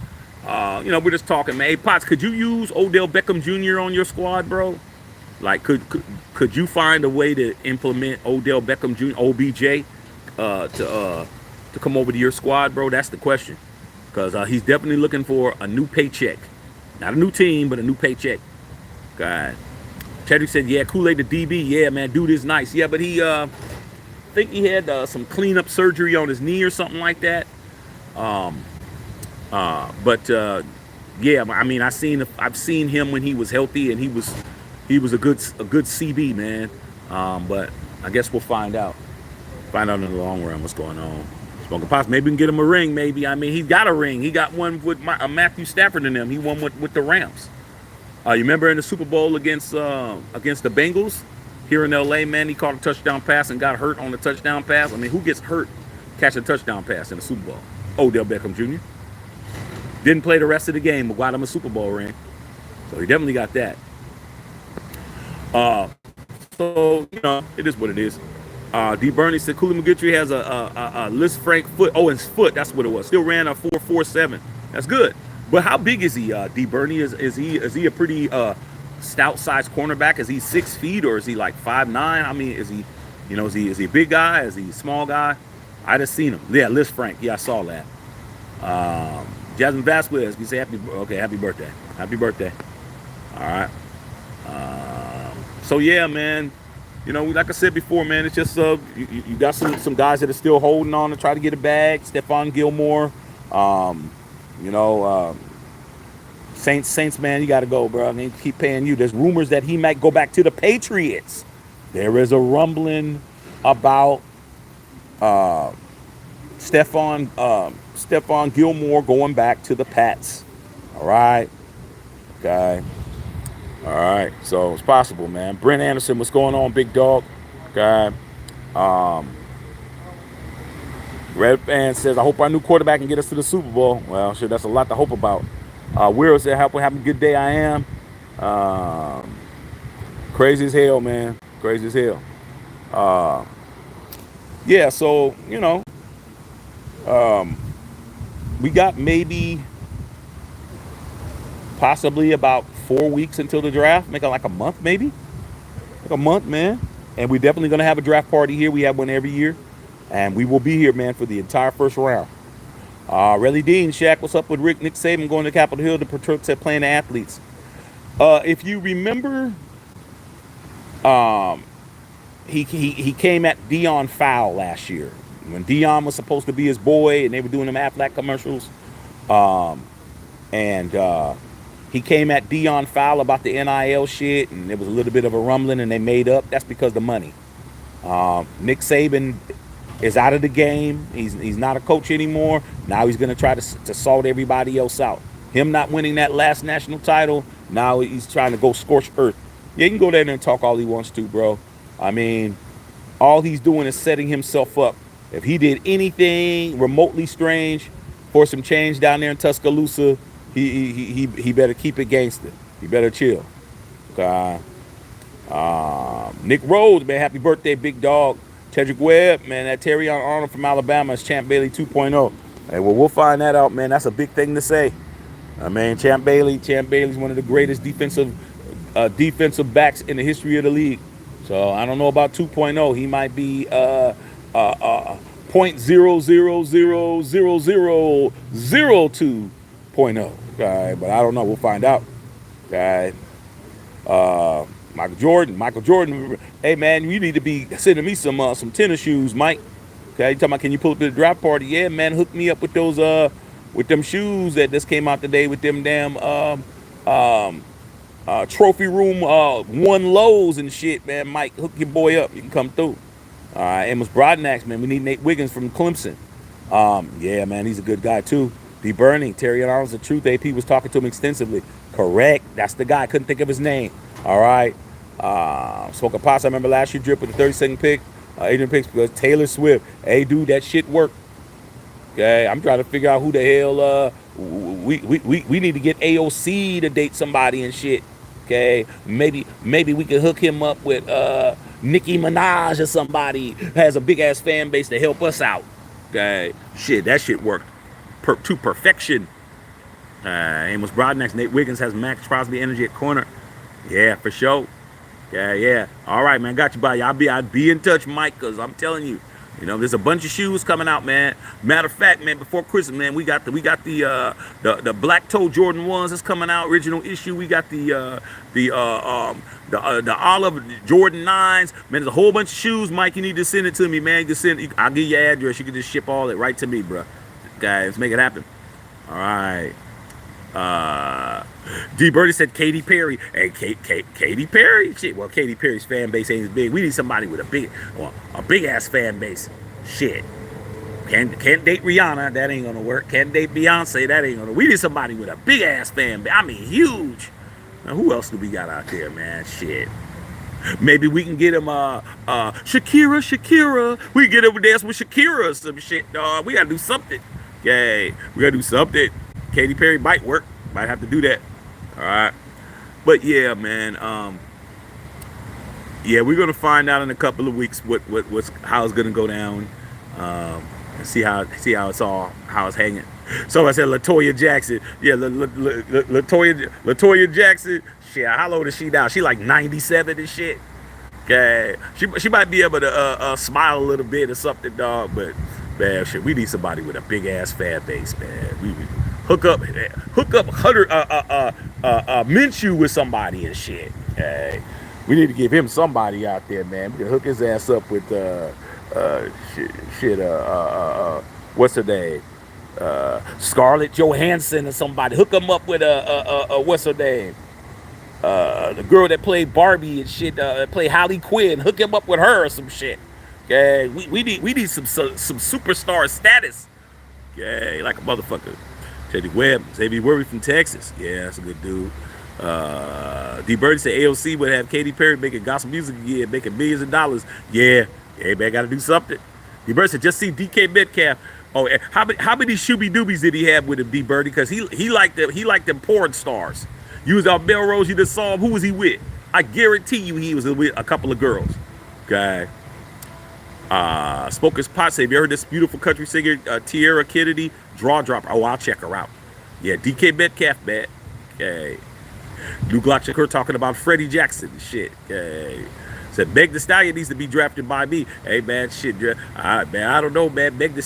We're just talking, man. Hey, Potts, could you use Odell Beckham Jr. on your squad, bro? Like, could you find a way to implement Odell Beckham Jr., OBJ, to come over to your squad, bro? That's the question. Because he's definitely looking for a new paycheck. Not a new team, but a new paycheck. God. Tedrick said, yeah, Kool-Aid the DB. Yeah, man, dude is nice. Yeah, but he, I think he had some cleanup surgery on his knee or something like that. Yeah, I mean, I've seen him when he was healthy, and he was a good CB, man. But I guess we'll find out in the long run what's going on. Smoking Pots, maybe we can get him a ring. Maybe, I mean, he's got a ring. He got one with Matthew Stafford and them. He won with the Rams. You remember in the Super Bowl against the Bengals here in LA, man, he caught a touchdown pass and got hurt on the touchdown pass. I mean, who gets hurt catching a touchdown pass in the Super Bowl? Odell Beckham Jr. Didn't play the rest of the game, but got him a Super Bowl ring. So he definitely got that. So, it is what it is. D. Bernie said Cooley McGittry has a Liz Frank foot. Oh, his foot. That's what it was. Still ran a 4.47. That's good. But how big is he? D. Bernie is he a pretty stout sized cornerback? Is he 6 feet or is he like 5'9"? I mean, is he, is he a big guy? Is he a small guy? I just seen him. Yeah, Liz Frank. Yeah, I saw that. Jasmine Vasquez, we say happy birthday. Happy birthday. All right. So yeah, man. Like I said before, man, it's just you got some guys that are still holding on to try to get a bag. Stephon Gilmore, you know, Saints, man, you got to go, bro. They keep paying you. There's rumors that he might go back to the Patriots. There is a rumbling about Stephon Gilmore going back to the Pats. All right, okay. All right, so it's possible, man. Brent Anderson, what's going on, big dog? Okay. Red fan says, I hope our new quarterback can get us to the Super Bowl. Well, sure, that's a lot to hope about. Weird said, have a good day, I am. Crazy as hell, man. Crazy as hell. Yeah, so, we got maybe possibly about 4 weeks until the draft. Make it like a month, maybe. Like a month, man. And we're definitely going to have a draft party here. We have one every year. And we will be here, man, for the entire first round. Relly Dean, Shaq, what's up with Nick Saban going to Capitol Hill? The Patriots said playing the athletes. If you remember, he came at Deion foul last year. When Deion was supposed to be his boy and they were doing them Aflac commercials. And he came at Deion foul about the NIL shit, and there was a little bit of a rumbling, and they made up. That's because of the money. Nick Saban is out of the game. He's not a coach anymore. Now he's going to try to salt everybody else out. Him not winning that last national title, now he's trying to go scorched earth. Yeah, he can go there and talk all he wants to, bro. I mean, all he's doing is setting himself up. If he did anything remotely strange for some change down there in Tuscaloosa, he better keep it gangster. He better chill. Okay. Nick Rhodes, man, happy birthday, big dog. Tedrick Webb, man, that Terrion Arnold from Alabama is Champ Bailey 2.0. Hey, well, we'll find that out, man. That's a big thing to say. I mean, Champ Bailey's one of the greatest defensive backs in the history of the league. So I don't know about 2.0. He might be 0.000002.0. Okay, but I don't know. We'll find out. Okay. Michael Jordan. Hey man, you need to be sending me some tennis shoes, Mike. Okay, you talking about can you pull up to the draft party? Yeah, man, hook me up with those with them shoes that just came out today with them damn trophy room one lows and shit, man. Mike, hook your boy up. You can come through. Amos Broadnax, man. We need Nate Wiggins from Clemson. Yeah, man, he's a good guy too. D. Bernie, Terry Arnold's the truth. AP was talking to him extensively. Correct. That's the guy. I couldn't think of his name. All right. Smoking Pots, I remember last year drip with the 32nd pick. Adrian picks because Taylor Swift. Hey, dude, that shit worked. Okay, I'm trying to figure out who the hell we need to get AOC to date somebody and shit. Okay, maybe we can hook him up with Nicki Minaj or somebody who has a big ass fan base to help us out. Okay, shit, that shit worked to perfection. Amos Broadnax, Nate Wiggins has Max Crosby energy at corner. Yeah, for sure. Yeah. All right, man. Got you, buddy. I'd be in touch, Mike, because I'm telling you, there's a bunch of shoes coming out, man. Matter of fact, man, before Christmas, man, we got the black toe Jordan 1s that's coming out, original issue. We got the olive Jordan 9s. Man, there's a whole bunch of shoes, Mike. You need to send it to me, man. I'll give you your address. You can just ship all it right to me, bro. Guys, make it happen. All right. D. Birdie said Katy Perry. Hey, Katy Perry? Shit, well, Katy Perry's fan base ain't as big. We need somebody with a big ass fan base. Shit. Can't date Rihanna. That ain't gonna work. Can't date Beyonce. That ain't gonna work. We need somebody with a big ass fan base. I mean, huge. Now, who else do we got out there, man? Shit. Maybe we can get him Shakira. We can get him to dance with Shakira or some shit, dog. We gotta do something. Okay. We gotta do something. Katy Perry might work. Might have to do that. All right. But yeah, man. Yeah, we're gonna find out in a couple of weeks what's how it's gonna go down, and see how it's all how it's hanging. So I said Latoya Jackson. Yeah, Latoya Jackson. Shit, how old is she now? She like 97 and shit. Okay, she might be able to smile a little bit or something, dog. But man, shit, we need somebody with a big ass fan base, man. We hook up Hunter Minshew with somebody and shit. Okay, we need to give him somebody out there, man. We can hook his ass up with shit, what's her name? Scarlett Johansson or somebody. Hook him up with what's her name? The girl that played Barbie and shit, play Harley Quinn. Hook him up with her or some shit. Okay, we need some superstar status. Okay, like a motherfucker. Teddy Webb, Xavier Worthy from Texas. Yeah, that's a good dude. D. Birdie said AOC would have Katy Perry making gospel music again, making millions of dollars. Yeah, hey man, got to do something. D. Birdie said just see DK Metcalf. Oh, how many shooby doobies did he have with him, D. Birdie? Because he liked them porn stars. You was out Melrose, you just saw him. Who was he with? I guarantee you he was with a couple of girls. Okay. Smokers Pot say, have you heard this beautiful country singer, Tierra Kennedy? Draw Dropper. Oh, I'll check her out. Yeah, DK Metcalf, man. Okay. New Glock talking about Freddie Jackson and shit. Okay. Said Meg the Stallion needs to be drafted by me. Hey man, shit, man, I don't know, man. Meg the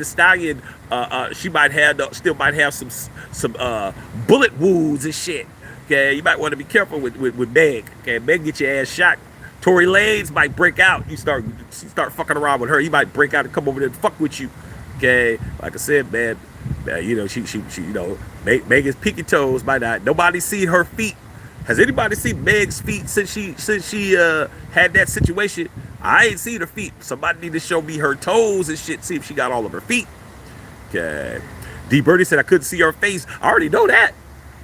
Stallion, she still might have some bullet wounds and shit. Okay, you might want to be careful with Meg. Okay, Meg get your ass shot. Tory Lanez might break out. You start fucking around with her. He might break out and come over there and fuck with you. Okay, like I said, man, she Megan's pinky toes might not. Nobody seen her feet. Has anybody seen Meg's feet since she had that situation? I ain't seen her feet. Somebody need to show me her toes and shit. See if she got all of her feet. Okay. D. Birdie said I couldn't see her face. I already know that.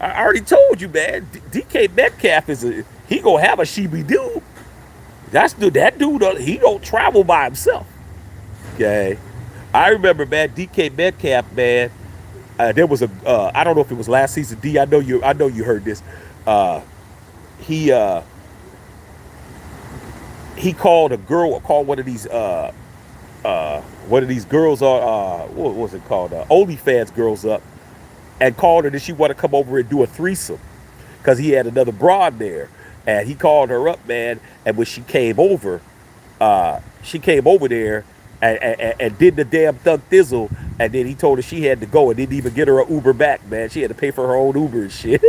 I already told you, man. DK Metcalf he gonna have a sheepy dude. That dude. He don't travel by himself. Okay. I remember, man. DK Metcalf, man. There was I don't know if it was last season. D. I know you heard this. He called one of these girls what was it called, OnlyFans girls up, and called her that she wanted to come over and do a threesome because he had another broad there, and he called her up, man. And when she came over there and did the damn thug thizzle, and then he told her she had to go and didn't even get her an Uber back, man. She had to pay for her own Uber and shit.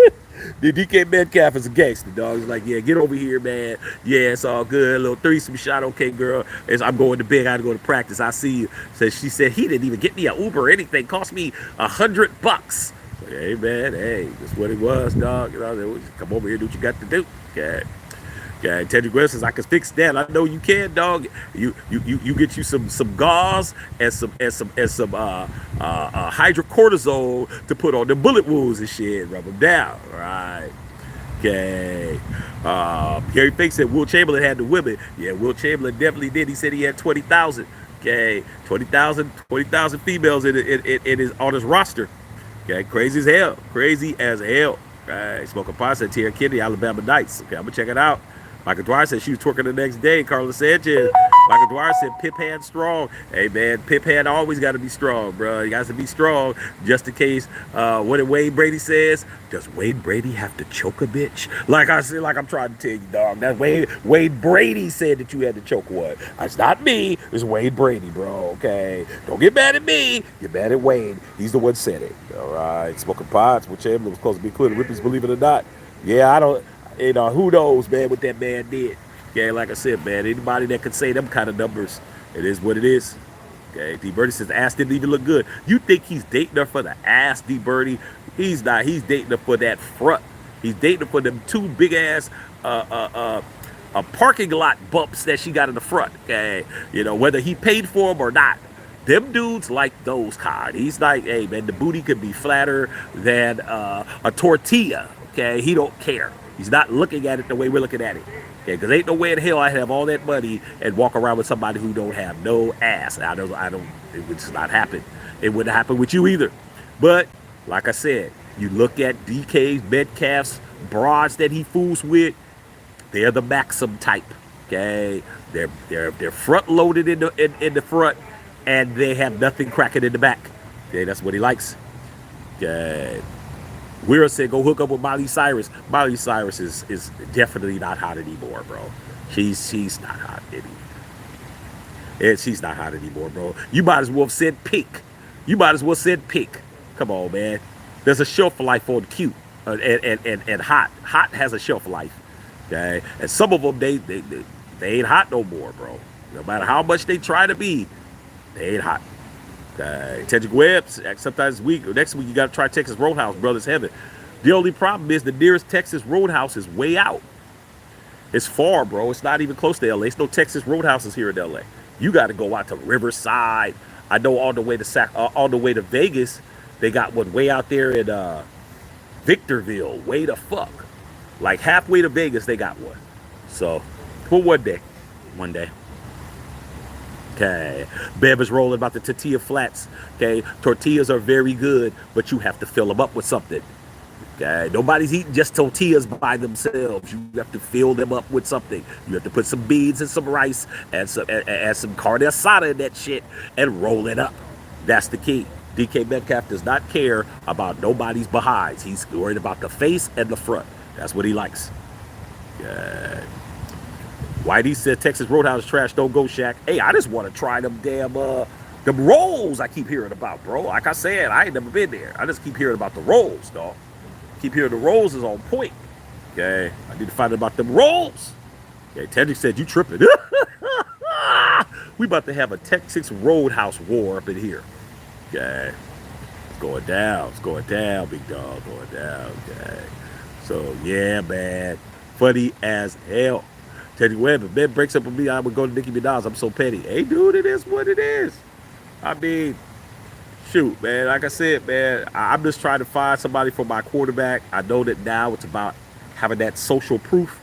The DK Metcalf is a gangster, dog. He's like, yeah, get over here, man. Yeah, it's all good. A little threesome shot, okay, girl. I'm going to bed. I got to go to practice. I see you. So she said he didn't even get me an Uber or anything. Cost me $100. Hey, man, hey, that's what it was, dog. Come over here, do what you got to do. Okay. Okay, Teddy Graham says I can fix that. I know you can, dog. You get you some gauze and some hydrocortisone to put on the bullet wounds and shit. Rub them down. All right. Okay. Gary Fink said Will Chamberlain had the women. Yeah, Will Chamberlain definitely did. He said he had 20,000. Okay, 20,000 females on his roster. Okay, crazy as hell. Crazy as hell. Right. Smoking pot said Tierra Kennedy, Alabama Knights. Okay, I'm gonna check it out. Michael Dwyer said she was twerking the next day. Carlos Sanchez. Michael Dwyer said Pip hand strong. Hey man, Pip hand always got to be strong, bro. You got to be strong just in case. What did Wade Brady says? Does Wade Brady have to choke a bitch? Like I said, like I'm trying to tell you, dog. That Wade Brady said that you had to choke one. It's not me. It's Wade Brady, bro. Okay, don't get mad at me. Get mad at Wade. He's the one said it. All right, smoking pots. Will Chamberlain was supposed to be clear. The Rippies, believe it or not. Yeah, I don't. Who knows, man, what that man did. Okay, like I said, man, anybody that could say them kind of numbers, it is what it is. Okay, D. Birdie says the ass didn't even look good. You think he's dating her for the ass, D. Birdie? He's not. He's dating her for that front. He's dating her for them two big ass parking lot bumps that she got in the front. Okay, whether he paid for them or not. Them dudes like those kind. He's like, hey man, the booty could be flatter than a tortilla. Okay, he don't care. He's not looking at it the way we're looking at it. Okay, because ain't no way in hell I have all that money and walk around with somebody who don't have no ass. I don't. It would just not happen. It wouldn't happen with you either. But like I said, you look at DK's Metcalf's broads that he fools with. They're the Maxim type. Okay, they're front loaded in the front, and they have nothing cracking in the back. Okay, that's what he likes. Okay. Weir said go hook up with Miley Cyrus. Miley Cyrus is definitely not hot anymore, bro. She's not hot anymore. And she's not hot anymore, bro. You might as well have said pink. You might as well said pink. Come on, man. There's a shelf life on cute and hot. Hot has a shelf life. Okay, and some of them they ain't hot no more, bro. No matter how much they try to be, they ain't hot. Okay, Tedrick Webb. Sometimes next week you got to try Texas Roadhouse, brothers heaven. The only problem is the nearest Texas Roadhouse is way out. It's far, bro. It's not even close to LA. It's no Texas Roadhouses here in LA. You got to go out to Riverside. I know on the way to on the way to Vegas, they got one way out there in Victorville. Way the fuck, like halfway to Vegas, they got one. So, for one day. Okay, Bev is rolling about the tortilla flats. Okay, tortillas are very good, but you have to fill them up with something. Okay, nobody's eating just tortillas by themselves. You have to fill them up with something. You have to put some beans and some rice and some carne asada in that shit and roll it up. That's the key. DK Metcalf does not care about nobody's behinds. He's worried about the face and the front. That's what he likes. Yeah. Whitey said Texas Roadhouse trash. Don't go, Shaq. Hey, I just want to try them damn them rolls I keep hearing about, bro. Like I said, I ain't never been there. I just keep hearing about the rolls, dog. Keep hearing the rolls is on point. Okay, I need to find out about them rolls. Okay, Tedrick said you tripping. We about to have a Texas Roadhouse war up in here. Okay, it's going down. It's going down, big dog. Going down. Okay, so yeah, man, funny as hell. Teddy Webb, if Ben breaks up with me, I would go to Nicki Minaj. I'm so petty. Hey, dude, it is what it is. I mean, shoot, man. Like I said, man, I'm just trying to find somebody for my quarterback. I know that now it's about having that social proof.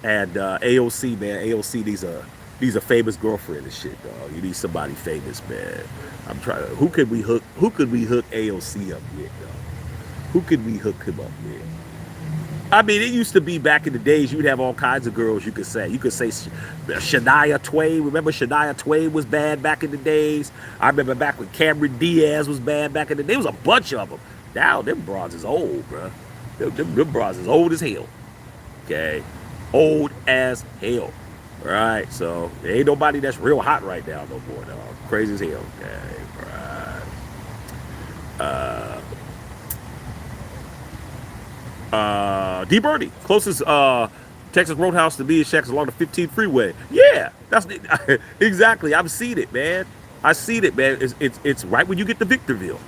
And AOC, man, AOC needs a famous girlfriend and shit, dog. You need somebody famous, man. I'm trying to. Who could we hook AOC up with, dog? Who could we hook him up with? I mean, it used to be back in the days, you'd have all kinds of girls you could say. You could say Shania Twain. Remember Shania Twain was bad back in the days? I remember back when Cameron Diaz was bad back in the day. There was a bunch of them. Now, them bras is old, bro. Them bras is old as hell. Okay? Old as hell. All right? So, there ain't nobody that's real hot right now no more, dog. Crazy as hell. Okay? Right. D Birdie, closest Texas Roadhouse to me is Shaq's along the 15 freeway. Yeah, that's exactly. I've seen it, man. I seen it, man. It's right when you get to Victorville.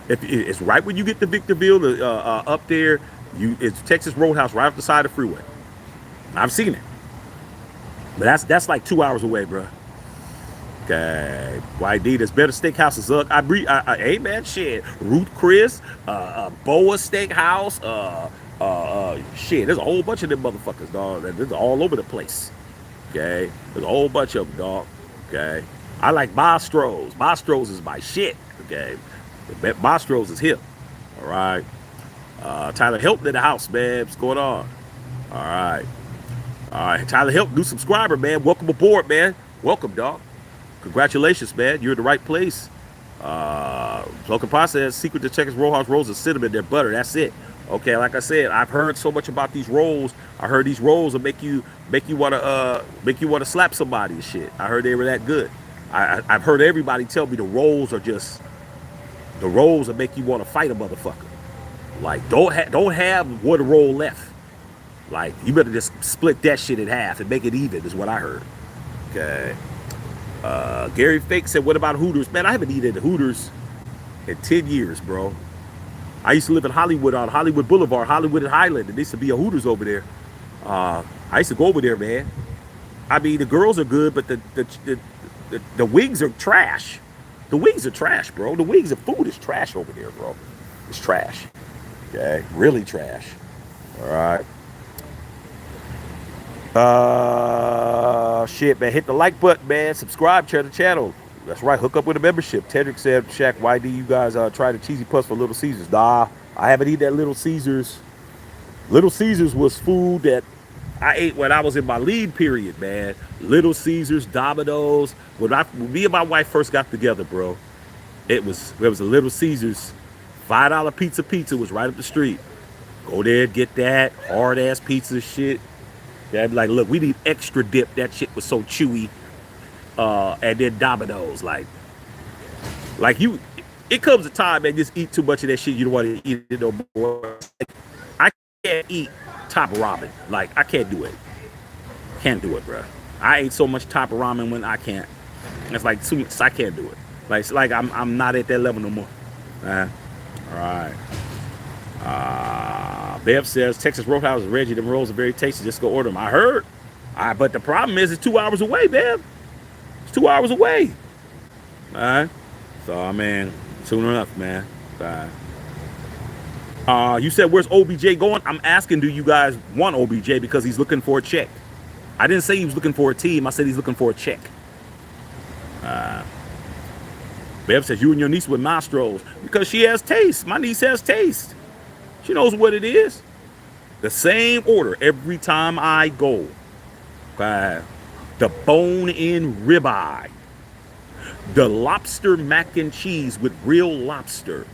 If it's right when you get to Victorville, up there, it's Texas Roadhouse right off the side of the freeway. I've seen it, but that's like 2 hours away, bro. Okay, YD, there's better steakhouses up. Hey man, shit, Ruth Chris, Boa Steakhouse, shit. There's a whole bunch of them motherfuckers, dog. They're all over the place. Okay, there's a whole bunch of them, dog. Okay, I like Mastro's. Mastro's is my shit. Okay, Mastro's is hip. All right. Tyler Hilton in the house, man. What's going on? All right. All right, Tyler Hilton, new subscriber, man. Welcome aboard, man. Welcome, dog. Congratulations, man. You're in the right place. Local process, secret to Texas Roadhouse rolls is cinnamon, they're butter. That's it. Okay, like I said, I've heard so much about these rolls. I heard these rolls will make you wanna slap somebody and shit. I heard they were that good. I've heard everybody tell me the rolls will make you want to fight a motherfucker. Like don't have one roll left. Like you better just split that shit in half and make it even. Is what I heard. Okay. Gary Fake said, "What about Hooters, man? I haven't eaten at Hooters in 10 years, bro. I used to live in Hollywood on Hollywood Boulevard, Hollywood and Highland, and there used to be a Hooters over there. I used to go over there, man. I mean, the girls are good, but the wings are trash. The wings are trash, bro. The wings and food is trash over there, bro. It's trash. Okay, really trash. All right. Shit, man. Hit the like button, man. Subscribe to the channel. That's right. Hook up with a membership. Tedrick said, Shaq, why do you guys try the cheesy puss for Little Caesars? Nah, I haven't eaten that Little Caesars. Little Caesars was food that I ate when I was in my lead period, man. Little Caesars, Domino's. When me and my wife first got together, bro, it was a Little Caesars. $5 pizza was right up the street. Go there, get that hard ass pizza shit. They'd be like, look, we need extra dip. That shit was so chewy. And then Domino's, like you, it comes a time, man, just eat too much of that shit. You don't want to eat it no more. Like, I can't eat top ramen. Like, I can't do it. Can't do it, bro. I ate so much top ramen when I can't. It's like too much. I can't do it. Like, it's like I'm not at that level no more. All right. Bev says Texas Roadhouse Reggie. Them rolls are very tasty. Just go order them. I heard. But the problem is it's 2 hours away, Bev. It's 2 hours away. All right. So I mean, soon enough, man. You said where's OBJ going? I'm asking, do you guys want OBJ because he's looking for a check? I didn't say he was looking for a team. I said he's looking for a check. Bev says you and your niece with Mastros because she has taste. My niece has taste. She knows what it is. The same order every time I go. The bone-in ribeye. The lobster mac and cheese with real lobster.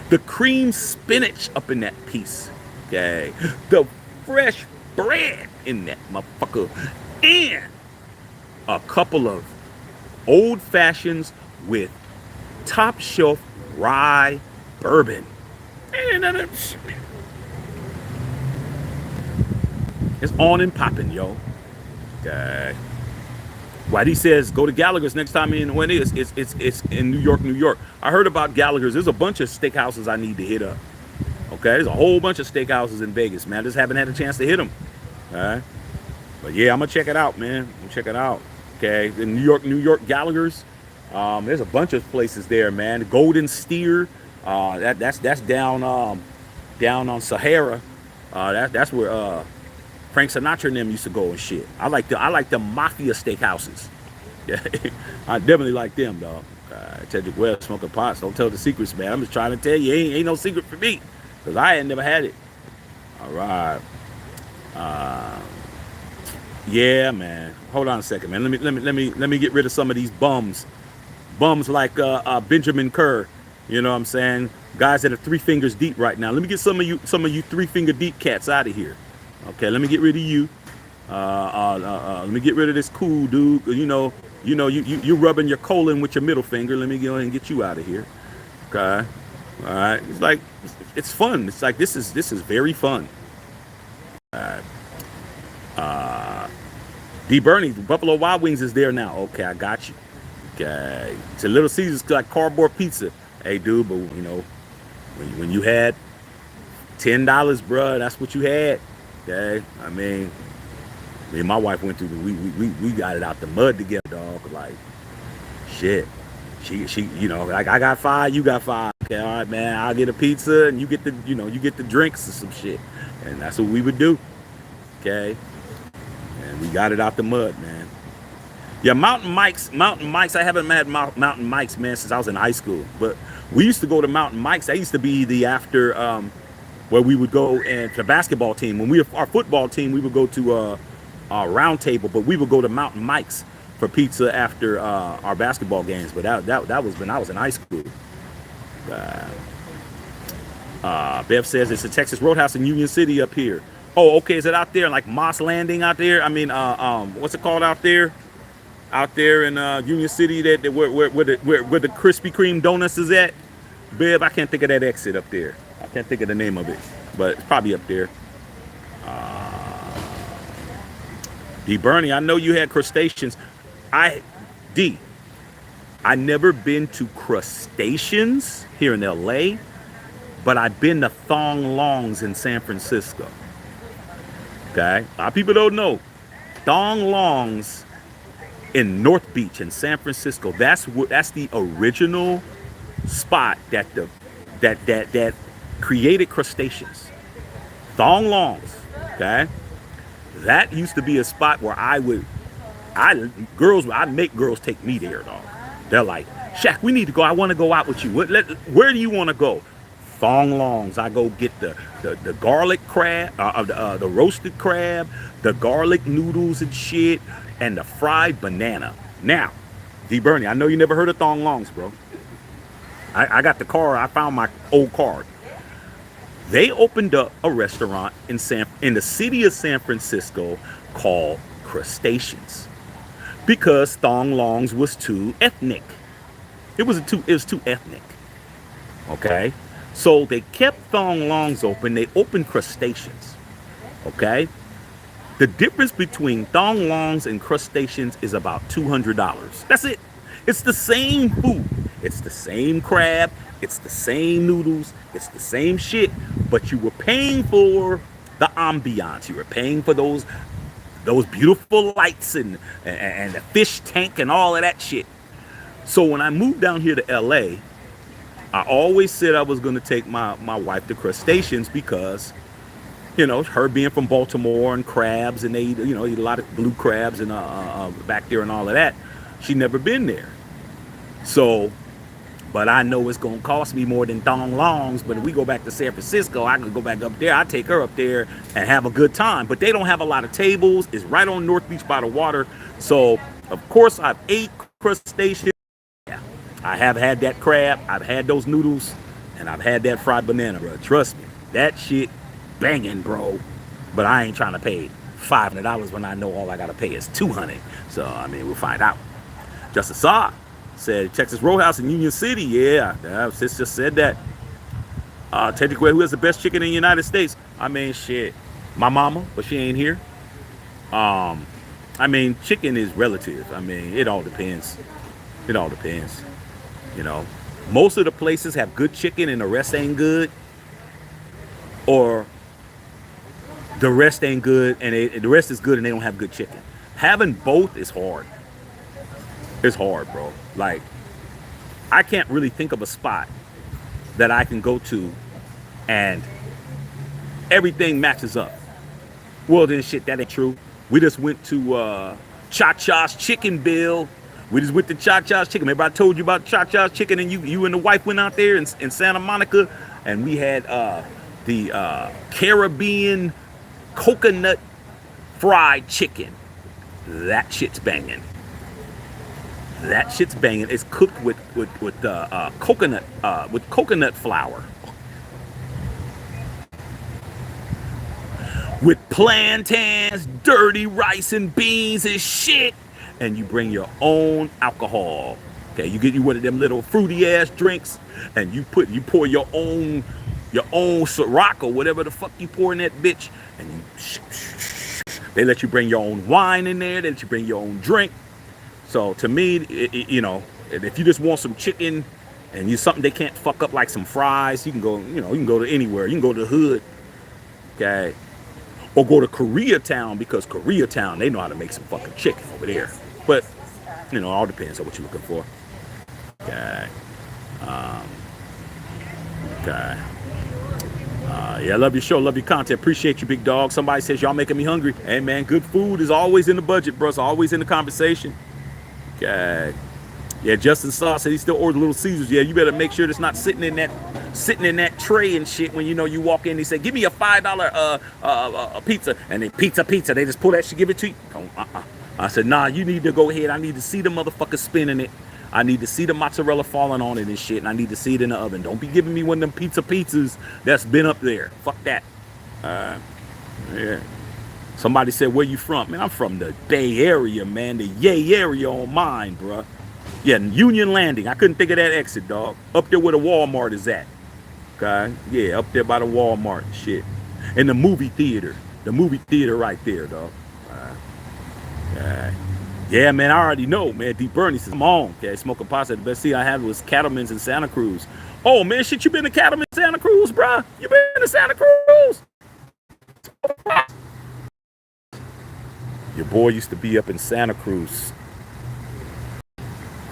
The cream spinach up in that piece. Okay. The fresh bread in that motherfucker. And a couple of old fashions with top shelf rye bourbon. It's on and popping, yo. Okay. Whitey says go to Gallagher's next time in when it's in New York, New York. I heard about Gallagher's. There's a bunch of steakhouses I need to hit up. Okay, there's a whole bunch of steakhouses in Vegas, man. I just haven't had a chance to hit them. All right. But yeah, I'm gonna check it out, man. I'm gonna check it out. Okay, in New York Gallagher's. There's a bunch of places there, man. The Golden Steer. That's down on Sahara. That's where Frank Sinatra and them used to go and shit. I like the mafia steakhouses. Yeah, I definitely like them, dog. Tedrick West smoking pots. Don't tell the secrets, man. I'm just trying to tell you, ain't no secret for me, cause I ain't never had it. All right. Yeah, man. Hold on a second, man. Let me get rid of some of these bums. Bums like Benjamin Kerr. You know what I'm saying? Guys that are 3 fingers deep right now. Let me get some of you 3-finger deep cats out of here. Okay, let me get rid of you. Let me get rid of this cool dude. You rubbing your colon with your middle finger. Let me go ahead and get you out of here. Okay. All right. It's like it's fun. It's like this is very fun. D. Bernie, Buffalo Wild Wings is there now. Okay, I got you. Okay. So Little Caesars like cardboard pizza. Hey, dude, but when you had $10, bruh, that's what you had. Okay. I mean, me and my wife went through. We got it out the mud together, dog. Like, shit. She, like I got 5, you got 5. Okay, all right, man. I'll get a pizza, and you get the drinks or some shit, and that's what we would do. Okay. And we got it out the mud, man. Yeah, Mountain Mike's. I haven't had Mountain Mike's, man, since I was in high school. But we used to go to Mountain Mike's. That used to be the after where we would go and the basketball team. When our football team, we would go to our round table, but we would go to Mountain Mike's for pizza after our basketball games. But that was when I was in high school. Bev says it's a Texas Roadhouse in Union City up here. Oh, okay. Is it out there like Moss Landing out there? I mean, what's it called out there? Out there in Union City, where the Krispy Kreme donuts is at. Bev, I can't think of that exit up there. I can't think of the name of it, but it's probably up there. D. Bernie, I know you had crustaceans. I never been to crustaceans here in LA, but I've been to Thong Longs in San Francisco. Okay, a lot of people don't know Thong Longs in North Beach in San Francisco. That's the original spot that created crustaceans. Thong Longs. Okay, that used to be a spot where I'd make girls take me there, dog. They're like, Shaq, we need to go. I want to go out with you. Where do you want to go? Thong longs. I go get the garlic crab, the roasted crab, the garlic noodles and shit, and the fried banana. Now, D Bernie, I know you never heard of thong longs, bro. I got the car. I found my old card. They opened up a restaurant in the city of San Francisco called Crustaceans because thong longs was too ethnic. It was too ethnic. Okay, so they kept thong longs open. They opened Crustaceans. Okay, the difference between thong longs and crustaceans is about $200. That's it. It's the same food. It's the same crab. It's the same noodles. It's the same shit. But you were paying for the ambiance. You were paying for those beautiful lights and the fish tank and all of that shit. So when I moved down here to LA, I always said I was going to take my wife to Crustaceans because, her being from Baltimore and crabs, and they eat a lot of blue crabs and back there and all of that. She never been there. So, but I know it's going to cost me more than thong longs. But if we go back to San Francisco, I can go back up there. I take her up there and have a good time. But they don't have a lot of tables. It's right on North Beach by the water. So, of course, I've ate crustaceans. Yeah, I have had that crab. I've had those noodles. And I've had that fried banana, bro. Trust me. That shit banging, bro. But I ain't trying to pay $500 when I know all I got to pay is $200. So, I mean, we'll find out. Justice Saw said Texas Roadhouse in Union City. Yeah, sis just said that. Technically, who has the best chicken in the United States? I mean, shit. My mama, but she ain't here. I mean, chicken is relative. I mean, it all depends. It all depends. Most of the places have good chicken and the rest ain't good. Or the rest ain't good and the rest is good and they don't have good chicken. Having both is hard. It's hard, bro. Like, I can't really think of a spot that I can go to and everything matches up. Well, then shit, that ain't true. We just went to Cha-Cha's Chicken, Bill. We just went to Cha-Cha's Chicken. Remember I told you about Cha-Cha's Chicken and you and the wife went out there in Santa Monica and we had the Caribbean coconut fried chicken. That shit's banging. That shit's banging. It's cooked with coconut flour, with plantains, dirty rice and beans and shit. And you bring your own alcohol. Okay, you get you one of them little fruity ass drinks, and you pour your own Ciroc or whatever the fuck you pour in that bitch, and they let you bring your own wine in there. They let you bring your own drink. So to me, if you just want some chicken and you something they can't fuck up like some fries, you can go to anywhere. You can go to the hood, okay, or go to Koreatown because Koreatown they know how to make some fucking chicken over there. But it all depends on what you're looking for. Okay. Okay. Yeah, I love your show, love your content, appreciate you, big dog. Somebody says y'all making me hungry. Hey man, good food is always in the budget, bro. It's always in the conversation. Okay. Yeah, Justin Saw said he still ordered Little Caesars. Yeah, you better make sure it's not sitting in that tray and shit when you walk in. He said, give me a $5 pizza, and then pizza. They just pull that shit, give it to you. I said, nah, you need to go ahead. I need to see the motherfucker spinning it. I need to see the mozzarella falling on it and shit, and I need to see it in the oven. Don't be giving me one of them pizzas that's been up there. Fuck that. Yeah. Somebody said, where you from? Man, I'm from the Bay Area, man. The Yay area on mine, bruh. Yeah, Union Landing. I couldn't think of that exit, dog. Up there where the Walmart is at. Okay? Yeah, up there by the Walmart and shit. And the movie theater. The movie theater right there, dog. Yeah, man, I already know, man. D. Bernie says, come on. Okay, smoking pasta. The best seat I had was Cattleman's in Santa Cruz. Oh, man, shit, you been to Cattleman's in Santa Cruz, bruh? You been to Santa Cruz? Your boy used to be up in Santa Cruz.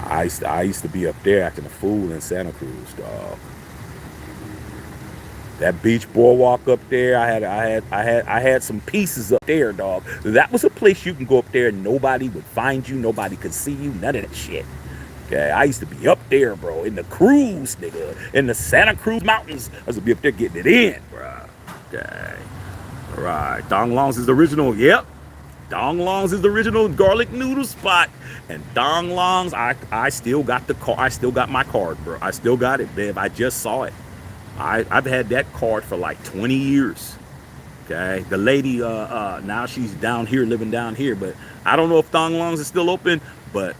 I used to be up there acting a fool in Santa Cruz, dog. That beach boardwalk up there, I had some pieces up there, dog. That was a place you can go up there and nobody would find you, nobody could see you, none of that shit. Okay, I used to be up there, bro, in the Cruz, nigga, in the Santa Cruz Mountains. I used to be up there getting it in, bro. Okay, all right. Dong Long's is the original. Yep, Dong Long's is the original garlic noodle spot. And Dong Long's, I still got the car. I still got my card, bro. I still got it, babe. I just saw it. I've had that card for like 20 years. Okay, the lady, now she's down here, living down here, but I don't know if Dong Long's is still open, but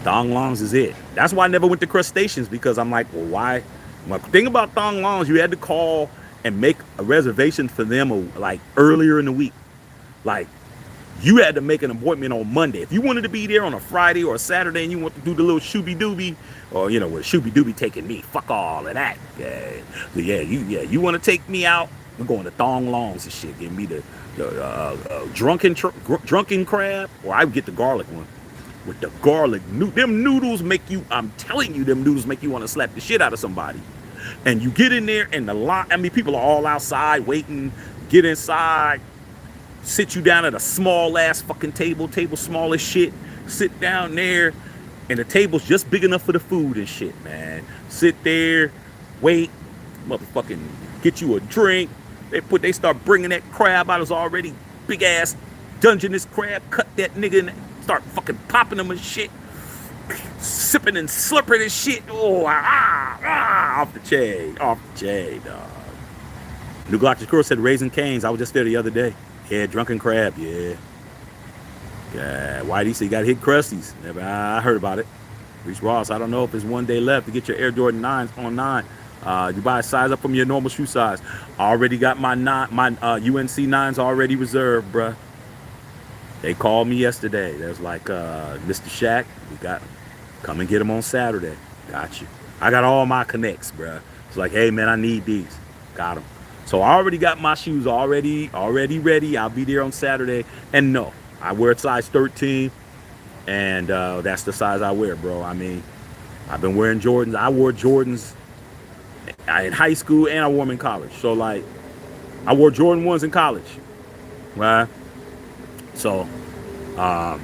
Dong Long's is it. That's why I never went to crustaceans, because I'm like, well, why? My thing about Dong Long's, you had to call and make a reservation for them like earlier in the week. Like, you had to make an appointment on Monday. If you wanted to be there on a Friday or a Saturday and you want to do the little shooby dooby, or with shooby dooby taking me, fuck all of that. Yeah, so you want to take me out? We're going to Thong Longs and shit. Give me the drunken crab, or I would get the garlic one with the garlic. Them noodles make you. I'm telling you, them noodles make you want to slap the shit out of somebody. And you get in there, and the line. I mean, people are all outside waiting. Get inside. Sit you down at a small ass fucking table small as shit. Sit down there, and the table's just big enough for the food and shit, man. Sit there, wait, motherfucking get you a drink. They start bringing that crab out. It's already big ass Dungeness crab. Cut that nigga and start fucking popping them and shit. Sipping and slurping and shit. Oh, off the chain, dog. New Galactic Crew said Raising Cane's. I was just there the other day. Yeah, drunken crab, yeah. Yeah, Whitey said you got to hit Krusty's. I heard about it. Reese Ross, I don't know if there's one day left to get your Air Jordan 9s on 9. You buy a size up from your normal shoe size. I already got my UNC 9s already reserved, bruh. They called me yesterday. There's like, Mr. Shaq, we got him. Come and get him on Saturday. Got you. I got all my connects, bruh. It's like, hey, man, I need these. Got them. So I already got my shoes already ready. I'll be there on Saturday. And no, I wear a size 13, and that's the size I wear, bro. I mean, I've been wearing Jordans. I wore Jordans in high school, and I wore them in college. So, like, I wore Jordan 1s in college, right? So, I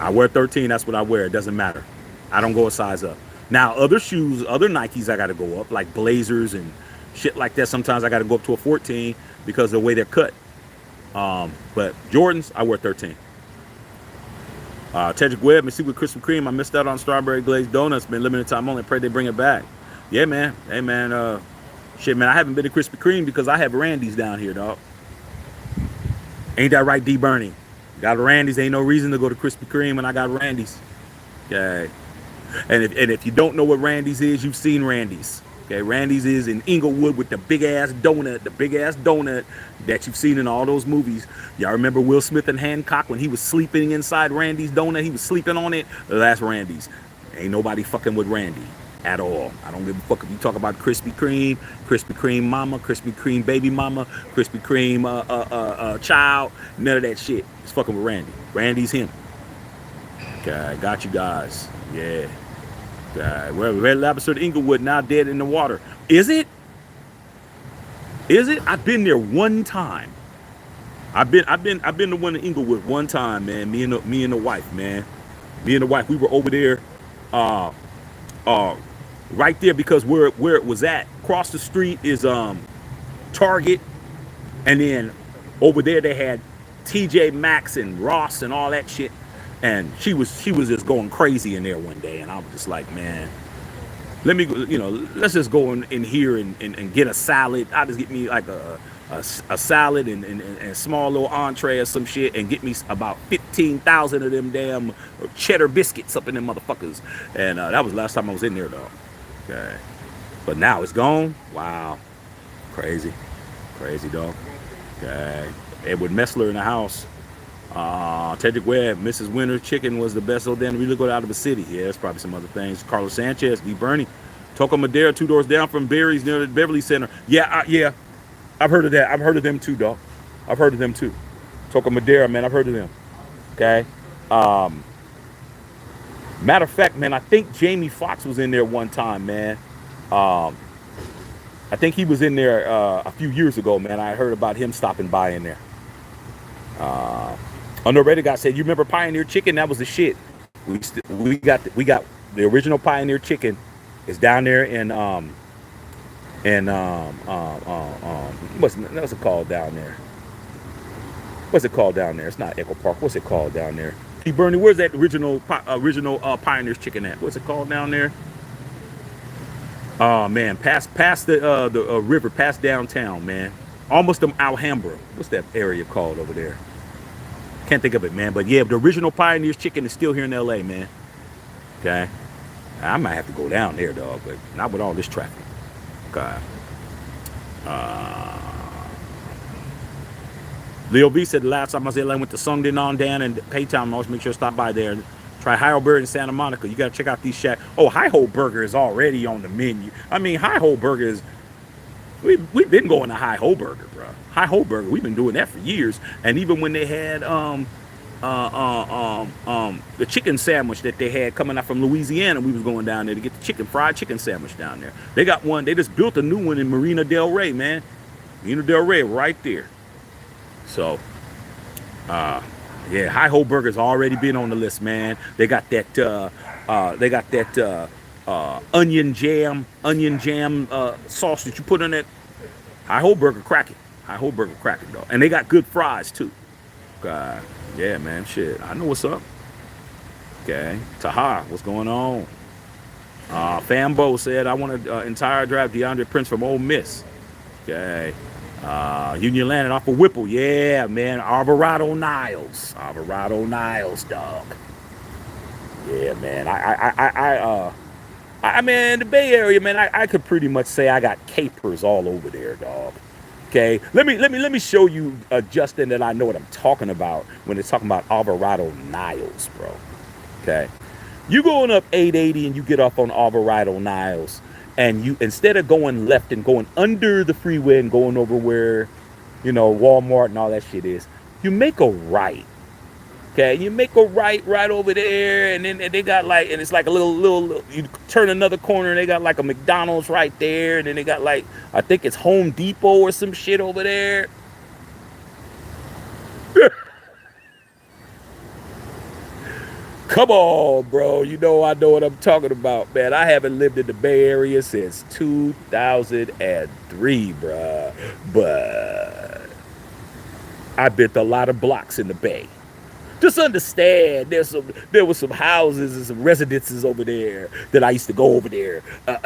wear 13. That's what I wear. It doesn't matter. I don't go a size up. Now, other shoes, other Nikes, I got to go up, like Blazers and shit like that. Sometimes I got to go up to a 14 because of the way they're cut. But Jordans, I wear 13. Tedrick Webb, Missy with Krispy Kreme. I missed out on strawberry glazed donuts. Been limited time only. Pray they bring it back. Yeah, man. Hey, man. Shit, man. I haven't been to Krispy Kreme because I have Randy's down here, dog. Ain't that right, D. Bernie? Got Randy's. Ain't no reason to go to Krispy Kreme when I got Randy's. Okay. And if you don't know what Randy's is, you've seen Randy's. Okay, Randy's is in Inglewood with the big ass donut that you've seen in all those movies. Y'all remember Will Smith and Hancock when he was sleeping inside Randy's donut? He was sleeping on it. That's Randy's. Ain't nobody fucking with Randy at all. I don't give a fuck if you talk about Krispy Kreme mama, Krispy Kreme baby mama, Krispy Kreme child. None of that shit. It's fucking with Randy. Randy's him. Okay, got you guys. Yeah. Red Lobster to Inglewood, now dead in the water. Is it? Is it? I've been there one time. I've been the one in Inglewood one time, man. Me and the wife, man. Me and the wife, we were over there, right there, because where it was at, across the street is Target, and then over there they had TJ Maxx and Ross and all that shit. And she was just going crazy in there one day, and I was just like, man, let me, let's just go in here and get a salad. I'll just get me like a salad and small little entree or some shit, and get me about 15,000 of them damn cheddar biscuits up in them motherfuckers. And that was the last time I was in there, though. Okay, but now it's gone. Wow, crazy, dog. Okay, Edward Messler in the house. Tedrick Webb, Mrs. Winter's chicken was the best. So then we look out of the city. Yeah, there's probably some other things. Carlos Sanchez, D. Bernie, Toco Madera, 2 doors down from Barry's near the Beverly Center. Yeah, I've heard of that. I've heard of them too, dog. I've heard of them too. Toco Madera, man, I've heard of them. Okay. Matter of fact, man, I think Jamie Foxx was in there one time, man. I think he was in there a few years ago, man. I heard about him stopping by in there. Under Reddit guy said, you remember Pioneer Chicken? That was the shit. We got the original Pioneer Chicken is down there in and what's it called down there? What's it called down there? It's not Echo Park. What's it called down there? Hey Bernie, where's that original Pioneer's Chicken at? What's it called down there? Oh man, past the river, past downtown, man. Almost the Alhambra. What's that area called over there? Can't think of it, man. But yeah, the original Pioneer's Chicken is still here in LA, man. Okay. I might have to go down there, dog, but not with all this traffic. Okay. Uh, Leo B said the last time I was in LA, went to Sungdin on Dan and Paytown. Always make sure to stop by there and try Hi-Ho Burger in Santa Monica. You got to check out these shacks. Oh, Hi-Ho Burger is already on the menu. I mean, Hi-Ho Burger is, we've been going to Hi-Ho Burger, bro. Hi-Ho Burger, we've been doing that for years. And even when they had the chicken sandwich that they had coming out from Louisiana, we was going down there to get the fried chicken sandwich down there. They got one, they just built a new one in Marina Del Rey, man. Marina Del Rey right there. So, yeah, Hi-Ho Burger's already been on the list, man. They got that, onion jam sauce that you put on that. Hi-Ho Burger cracking. Hi-Ho Burger cracking, though. And they got good fries, too. Yeah, man, shit. I know what's up. Okay. Taha, what's going on? Fambo said, I want to entire draft DeAndre Prince from Ole Miss. Okay. Union landed off of Whipple. Yeah, man. Alvarado Niles, dog. Yeah, man. I mean, the Bay Area, man. I could pretty much say I got capers all over there, dog. Okay, let me show you, Justin, that I know what I'm talking about when they're talking about Alvarado Niles, bro. Okay, you going up 880 and you get off on Alvarado Niles, and you, instead of going left and going under the freeway and going over where, you know, Walmart and all that shit is, you make a right. Okay, you make a right over there, and then they got like, and it's like a little, you turn another corner, and they got like a McDonald's right there, and then they got like, I think it's Home Depot or some shit over there. Come on, bro. You know I know what I'm talking about, man. I haven't lived in the Bay Area since 2003, bruh. But I've been to a lot of blocks in the Bay. Just understand, there was some houses and some residences over there that I used to go over there,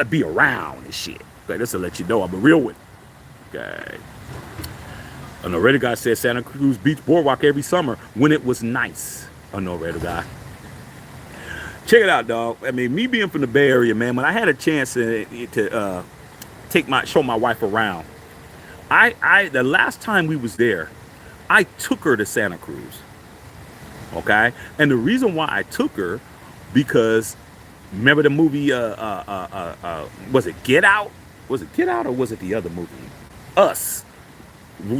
be around and shit. Okay, just to let you know, I'm a real one. Okay. An already guy said Santa Cruz Beach Boardwalk every summer when it was nice. An already guy. Check it out, dog. I mean, me being from the Bay Area, man, when I had a chance to show my wife around, the last time we was there, I took her to Santa Cruz. Okay, and the reason why I took her, because remember the movie, was it Get Out? Was it Get Out or was it the other movie? Us.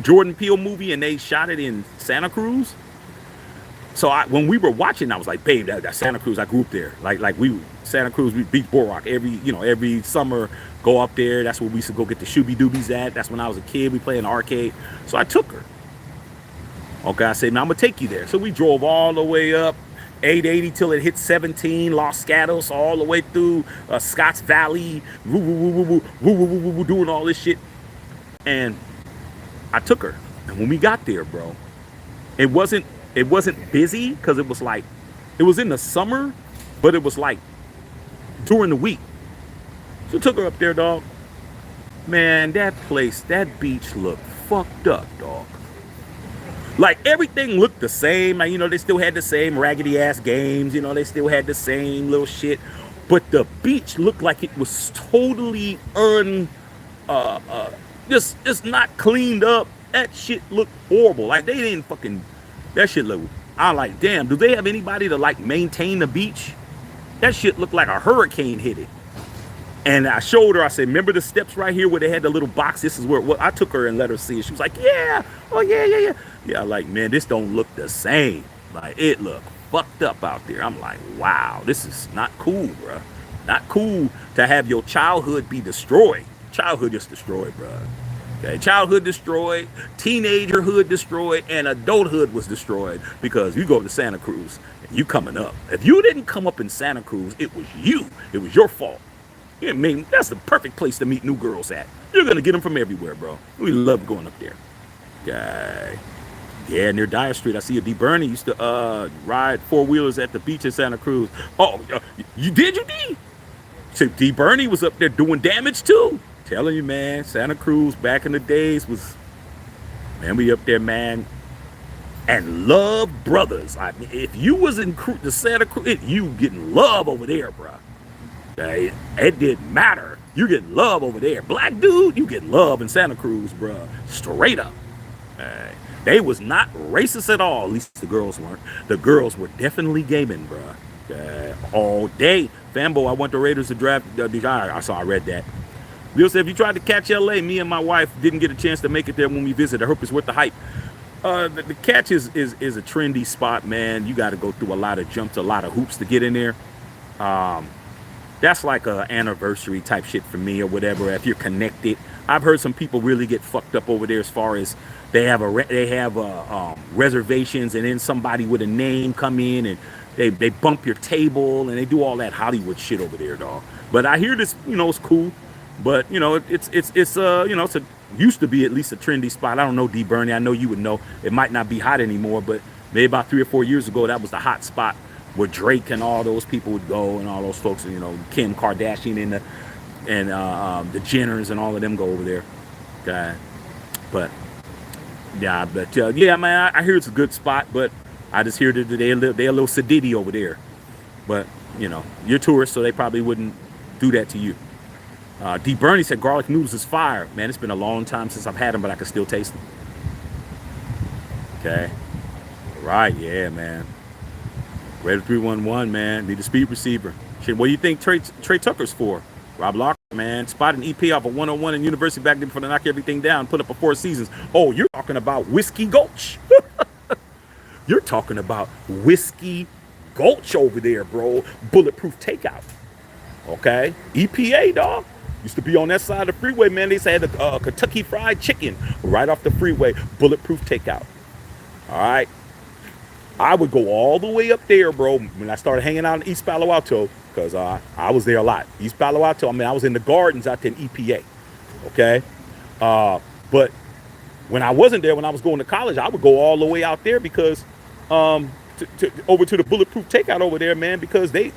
Jordan Peele movie, and they shot it in Santa Cruz. So when we were watching, I was like, babe, that Santa Cruz, I grew up there. Like Santa Cruz, we beat Boardwalk every summer, go up there. That's where we used to go get the shooby doobies at. That's when I was a kid. We play in the arcade. So I took her. Okay, I said, man, I'm going to take you there. So we drove all the way up 880 till it hit 17, Los Gatos, all the way through Scotts Valley, doing all this shit. And I took her. And when we got there, bro, it wasn't busy because it was in the summer, but it was like during the week. So I took her up there, dog. Man, that beach looked fucked up, dog. Like, everything looked the same. Like, they still had the same raggedy ass games. They still had the same little shit. But the beach looked like it was totally just not cleaned up. That shit looked horrible. Like, they didn't that shit looked, I'm like, damn, do they have anybody to like maintain the beach? That shit looked like a hurricane hit it. And I showed her, I said, remember the steps right here where they had the little box? This is where, I took her and let her see it. She was like, yeah, oh yeah. Yeah, like, man, this don't look the same. Like, it looked fucked up out there. I'm like, wow, this is not cool, bro. Not cool to have your childhood be destroyed. Childhood just destroyed, bro. Okay, childhood destroyed, teenagerhood destroyed, and adulthood was destroyed because you go to Santa Cruz and you coming up. If you didn't come up in Santa Cruz, it was you. It was your fault. I mean, that's the perfect place to meet new girls at. You're gonna get them from everywhere, bro. We love going up there. Okay. Yeah, near Dyer Street, I see a D. Bernie used to ride four wheelers at the beach in Santa Cruz. Oh, you did you D? So D. Bernie was up there doing damage too. Telling you, man, Santa Cruz back in the days was, man, we up there, man, and love brothers. I mean, if you was in the Santa Cruz, you getting love over there, bro. Okay? It didn't matter. You getting love over there. Black dude, you getting love in Santa Cruz, bro. Straight up. Okay? They was not racist at all. At least the girls weren't. The girls were definitely gaming, bro. Okay? All day. Fanboy, I want the Raiders to draft. I read that. Bill said, if you tried to catch LA, me and my wife didn't get a chance to make it there when we visit. I hope it's worth the hype. The catch is a trendy spot, man. You got to go through a lot of jumps, a lot of hoops to get in there. That's like a anniversary type shit for me or whatever. If you're connected, I've heard some people really get fucked up over there as far as they have reservations, and then somebody with a name come in and they bump your table and they do all that Hollywood shit over there, dog. But I hear this, it's cool. But it's a used to be at least a trendy spot. I don't know, D. Bernie. I know you would know. It might not be hot anymore, but maybe about 3 or 4 years ago, that was the hot spot where Drake and all those people would go, and all those folks, Kim Kardashian and the Jenners and all of them go over there. Okay, but yeah, man, I hear it's a good spot, but I just hear that they're a little sedity over there. But you're tourists, so they probably wouldn't do that to you. D. Bernie said garlic noodles is fire. Man, it's been a long time since I've had them, but I can still taste them. Okay. Right, yeah, man. Raider 311, man. Need a speed receiver. Shit, what do you think Trey Tucker's for? Rob Locker, man. Spotted an EP off of 101 in University back then before they knock everything down. Put up a 4 seasons. Oh, you're talking about Whiskey Gulch. You're talking about Whiskey Gulch over there, bro. Bulletproof takeout. Okay? EPA, dog. Used to be on that side of the freeway, man. They had a Kentucky Fried Chicken right off the freeway. Bulletproof takeout. All right. I would go all the way up there, bro, when I started hanging out in East Palo Alto, because I was there a lot. East Palo Alto, I was in the gardens out there in EPA. Okay. But when I wasn't there, when I was going to college, I would go all the way out there because over to the Bulletproof takeout over there, man, because the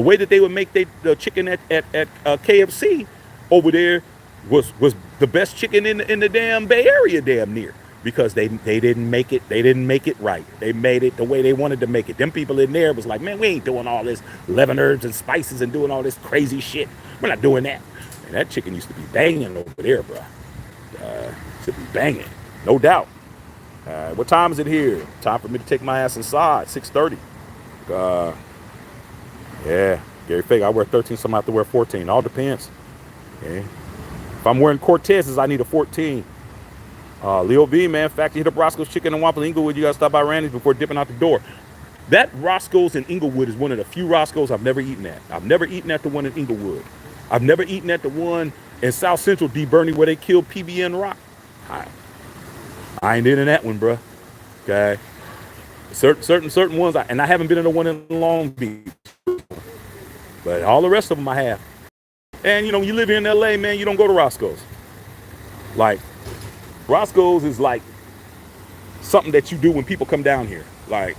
way that they would make the chicken at KFC over there was the best chicken in the damn Bay Area, damn near, because they didn't make it right. They made it the way they wanted to make it. Them people in there was like, man, we ain't doing all this 11 herbs and spices and doing all this crazy shit. We're not doing that. And that chicken used to be banging over there, bro. Used to be banging, no doubt. What time is it here? Time for me to take my ass inside. 6:30. Yeah, Gary Fake, I wear 13, some I have to wear 14. All depends. Okay. If I'm wearing Cortez's, I need a 14. Leo V, man, fact, you hit up Roscoe's Chicken and Waffle in Inglewood, you got to stop by Randy's before dipping out the door. That Roscoe's in Inglewood is one of the few Roscoe's I've never eaten at. I've never eaten at the one in Inglewood. I've never eaten at the one in South Central, D. Bernie, where they killed PBN Rock. I ain't in that one, bro. Okay. Certain ones, and I haven't been in the one in Long Beach. But all the rest of them I have. And, when you live here in LA, man, you don't go to Roscoe's. Like, Roscoe's is like something that you do when people come down here. Like,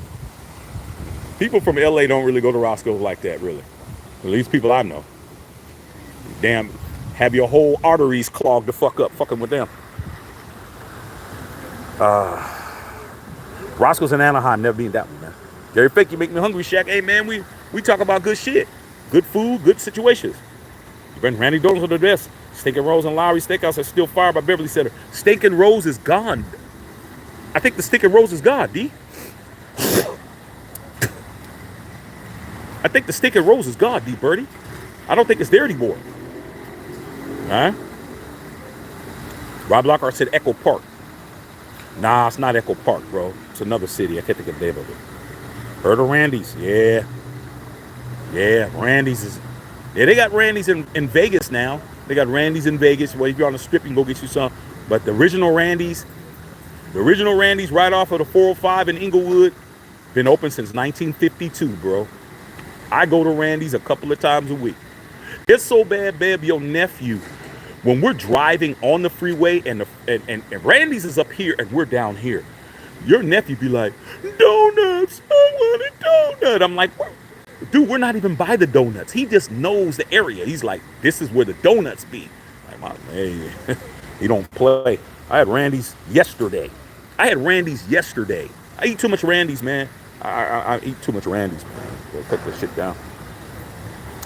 people from LA don't really go to Roscoe's like that, really. At least people I know. Damn, have your whole arteries clogged the fuck up fucking with them. Roscoe's in Anaheim, never been that one, man. Gary Fake, you make me hungry, Shaq. Hey, man, we talk about good shit. Good food, good situations. Randy Donuts are the best. Steak and Rose and Lowry Steakhouse are still fired by Beverly Center. Steak and Rose is gone. I think the Steak and Rose is gone, D. I think the Steak and Rose is gone, D. Birdie. I don't think it's there anymore. All right? Rob Lockhart said Echo Park. Nah, it's not Echo Park, bro. It's another city. I can't think of the name of it. Heard of Randy's? Yeah. Yeah, Randy's is... Yeah, they got Randy's in Vegas now. They got Randy's in Vegas. Well, if you're on the strip, you can go get you some. But the original Randy's right off of the 405 in Inglewood, been open since 1952, bro. I go to Randy's a couple of times a week. It's so bad, babe, your nephew, when we're driving on the freeway and Randy's is up here and we're down here, your nephew be like, donuts, I want a donut. I'm like, what? Dude, we're not even by the donuts. He just knows the area. He's like, this is where the donuts be. Like, hey, he don't play. I had Randy's yesterday. I eat too much Randy's, man. I eat too much Randy's, man. Go cut that shit down.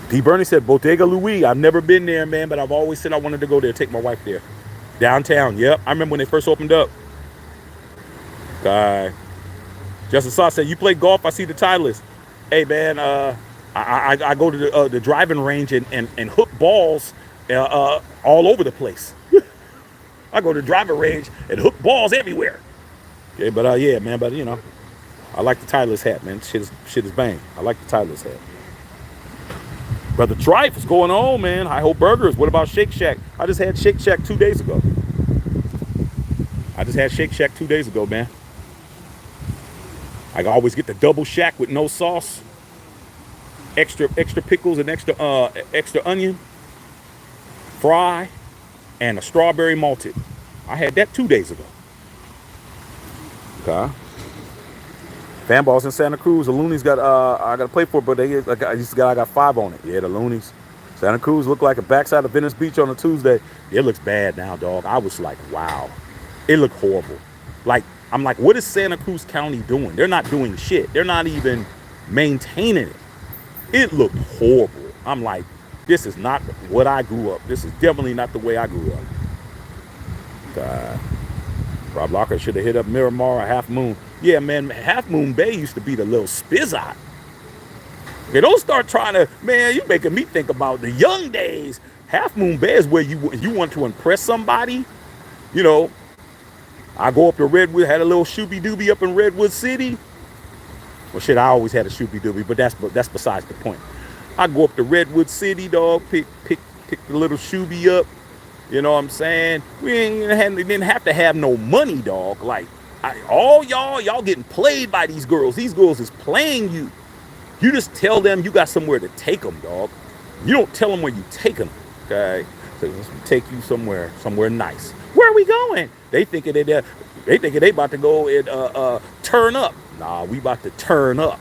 D. Bernie said, Bodega Louis. I've never been there, man, but I've always said I wanted to go there, take my wife there. Downtown, yep. I remember when they first opened up. Guy. Justin Saw said, you play golf, I see the Titleist. Hey, man, I go to the driving range and hook balls all over the place. I go to the driving range and hook balls everywhere. Okay, but yeah, man, but you know, I like the Titleist hat, man. Shit is bang. I like the Titleist hat. Brother Trife, what's going on, man? High Hope Burgers. What about Shake Shack? I just had Shake Shack 2 days ago. Man. I always get the double shack with no sauce, extra pickles and extra onion, fry, and a strawberry malted. I had that 2 days ago. Okay. Fanballs in Santa Cruz. The Loonies got I got to play for it, but I got 5 on it. Yeah, the Loonies. Santa Cruz looked like a backside of Venice Beach on a Tuesday. It looks bad now, dog. I was like, wow. It looked horrible. Like, I'm like, what is Santa Cruz County doing? They're not doing shit. They're not even maintaining it. It looked horrible. I'm like, this is not what I grew up. This is definitely not the way I grew up. God. Rob Locker should have hit up Miramar or Half Moon. Yeah, man, Half Moon Bay used to be the little spizzot. Okay, don't start trying to, man, you making me think about the young days. Half Moon Bay is where you want to impress somebody. You know, I go up to Redwood, had a little shooby-dooby up in Redwood City. Well, shit, I always had a shooby-dooby, but that's besides the point. I go up to Redwood City, dog, pick the little shooby up. You know what I'm saying? We didn't have to have no money, dog. Like, all y'all getting played by these girls. These girls is playing you. You just tell them you got somewhere to take them, dog. You don't tell them where you taking them, okay? So let's take you somewhere nice. Where are we going? They thinking they about to go and turn up. Nah, we about to turn up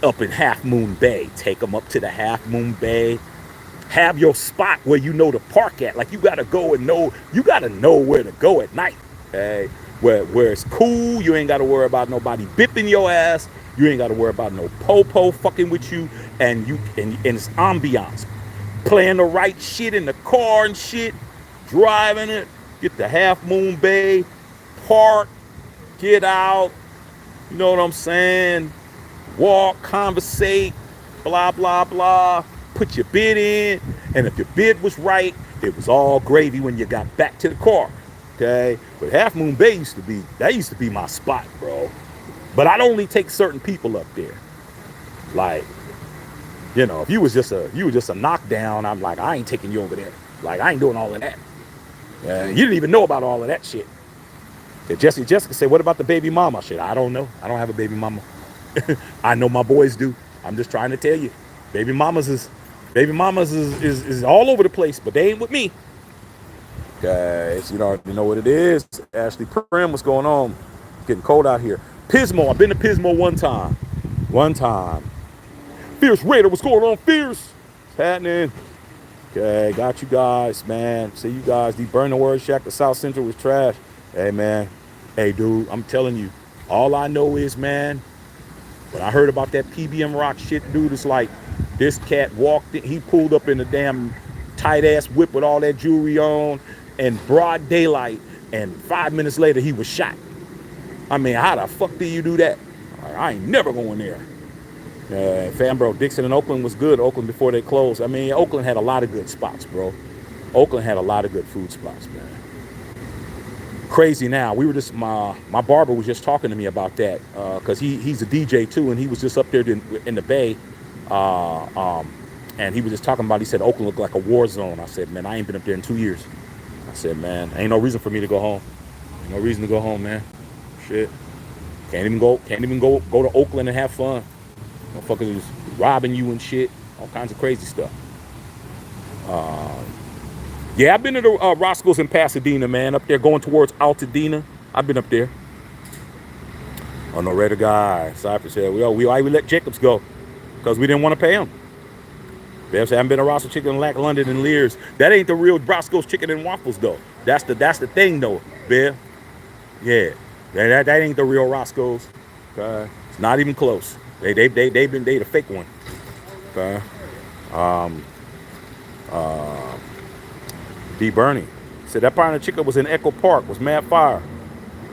in Half Moon Bay. Take them up to the Half Moon Bay. Have your spot where you know to park at. Like, you gotta go and know. You gotta know where to go at night. Okay, where it's cool. You ain't gotta worry about nobody bipping your ass. You ain't gotta worry about no po fucking with you. And it's ambiance. Playing the right shit in the car and shit. Driving it. Get to Half Moon Bay. Park. Get out. You know what I'm saying? Walk, conversate, blah, blah, blah. Put your bid in, and if your bid was right, it was all gravy when you got back to the car. Okay? But Half Moon Bay used to be my spot, bro. But I'd only take certain people up there. Like, you know, if you was just a knockdown, I'm like, I ain't taking you over there. Like, I ain't doing all of that. You didn't even know about all of that shit. Jessica said, what about the baby mama? Shit, I don't know. I don't have a baby mama. I know my boys do. I'm just trying to tell you. Baby mamas is all over the place, but they ain't with me. Guys, you already know what it is. Ashley Prim, what's going on? It's getting cold out here. Pismo, I've been to Pismo one time. Fierce Raider, what's going on, Fierce? What's happening? Okay, got you guys, man. See you guys. The Burn the Word Shack, the South Central was trash. Hey, man. Hey, dude, I'm telling you, all I know is, man, when I heard about that PBM Rock shit, dude, it's like this cat walked in, he pulled up in a damn tight-ass whip with all that jewelry on in broad daylight, and 5 minutes later, he was shot. I mean, how the fuck do you do that? I ain't never going there. Fanbro, Dixon and Oakland was good. Oakland before they closed. I mean, Oakland had a lot of good spots, bro. Oakland had a lot of good food spots, man. Crazy now. We were just, my barber was just talking to me about that because he's a DJ too, and he was just up there in the Bay And he was just talking about, he said Oakland looked like a war zone. I said, man, I ain't been up there in 2 years. I said, man, ain't no reason for me to go home. Ain't no reason to go home, man. Shit. Can't even go to Oakland and have fun. Motherfuckers is robbing you and shit. All kinds of crazy stuff. Yeah, I've been to the Roscoe's in Pasadena, man. Up there going towards Altadena. I've been up there. Oh, no, Raider guy. Cypress said, we let Jacobs go because we didn't want to pay him. They haven't been a Roscoe's Chicken in Lack London in years. That ain't the real Roscoe's Chicken and Waffles, though. That's the thing, though, Bev. Yeah, that ain't the real Roscoe's. Okay, it's not even close. They the fake one. Okay. D. Bernie said that part of the chicken was in Echo Park. Was mad fire,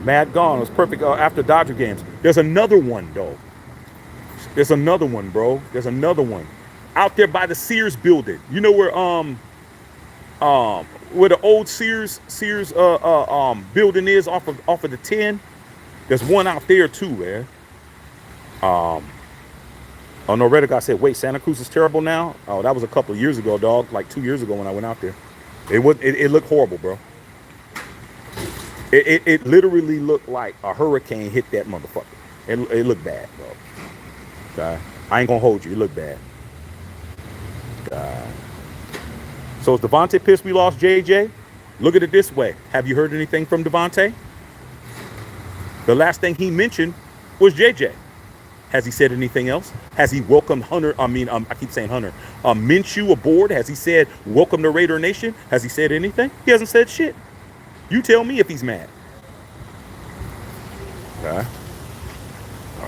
mad gone. It was perfect after Dodger games. There's another one though. There's another one, bro. There's another one out there by the Sears building. You know where the old Sears building is off of the 10. There's one out there too, man. Oh no, Reddick guy said, wait, Santa Cruz is terrible now? Oh, that was a couple of years ago, dog. Like 2 years ago when I went out there. It looked horrible, bro. It literally looked like a hurricane hit that motherfucker. It looked bad, bro. Okay. I ain't gonna hold you. It looked bad. So is Devontae pissed we lost JJ? Look at it this way. Have you heard anything from Devontae? The last thing he mentioned was JJ. Has he said anything else? Has he welcomed Hunter? I keep saying Hunter. Minshew aboard? Has he said welcome to Raider Nation? Has he said anything? He hasn't said shit. You tell me if he's mad. Okay. All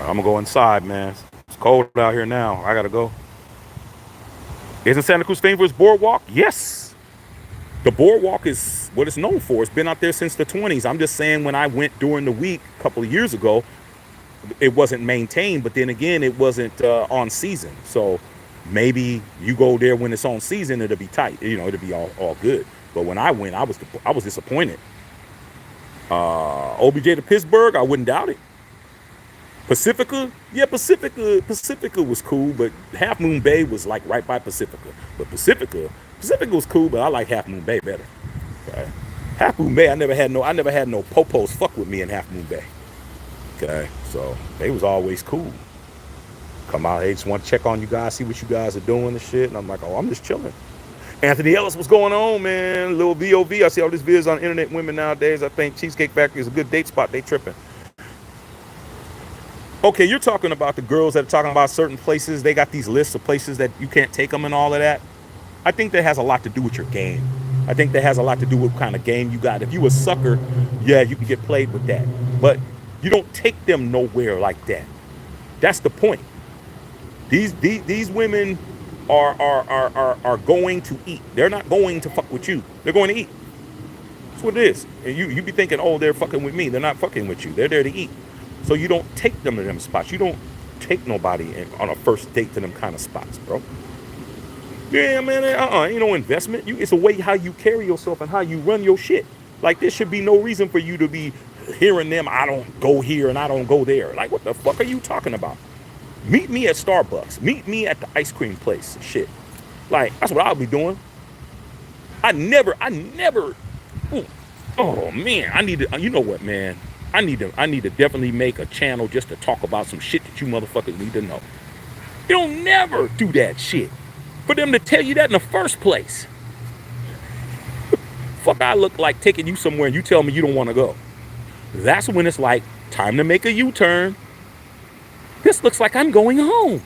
right, I'm gonna go inside, man. It's cold out here now. I gotta go. Isn't Santa Cruz famous for its boardwalk? Yes. The boardwalk is what it's known for. It's been out there since the 20s. I'm just saying when I went during the week a couple of years ago, it wasn't maintained, but then again, it wasn't on season. So maybe you go there when it's on season, it'll be tight. You know, it'll be all good. But when I went, I was disappointed. OBJ to Pittsburgh, I wouldn't doubt it. Pacifica, yeah, Pacifica was cool, but Half Moon Bay was like right by Pacifica. But Pacifica was cool, but I like Half Moon Bay better. Okay. Half Moon Bay, I never had no popos fuck with me in Half Moon Bay. Okay, so they was always cool. Come out, hey, just want to check on you guys, see what you guys are doing and shit. And I'm like, oh, I'm just chilling. Anthony Ellis, what's going on, man? Little VOV. I see all these videos on internet women nowadays. I think Cheesecake Factory is a good date spot. They tripping. Okay, you're talking about the girls that are talking about certain places. They got these lists of places that you can't take them and all of that. I think that has a lot to do with your game. I think that has a lot to do with what kind of game you got. If you a sucker, yeah, you can get played with that. But you don't take them nowhere like that. That's the point. These women are going to eat. They're not going to fuck with you. They're going to eat. That's what it is. And you be thinking, oh, they're fucking with me. They're not fucking with you. They're there to eat. So you don't take them to them spots. You don't take nobody on a first date to them kind of spots, bro. Yeah, man. Ain't no investment. It's a way how you carry yourself and how you run your shit. Like there should be no reason for you to be hearing them. I don't go here and I don't go there. Like what the fuck are you talking about? Meet me at Starbucks. Meet me at the ice cream place. Shit. Like that's what I'll be doing. I never. Ooh, oh man, I need to. You know what, man? I need to definitely make a channel just to talk about some shit that you motherfuckers need to know. You'll never do that shit. For them to tell you that in the first place. Fuck, I look like taking you somewhere and you tell me you don't want to go. That's when it's like, time to make a U-turn. This looks like I'm going home.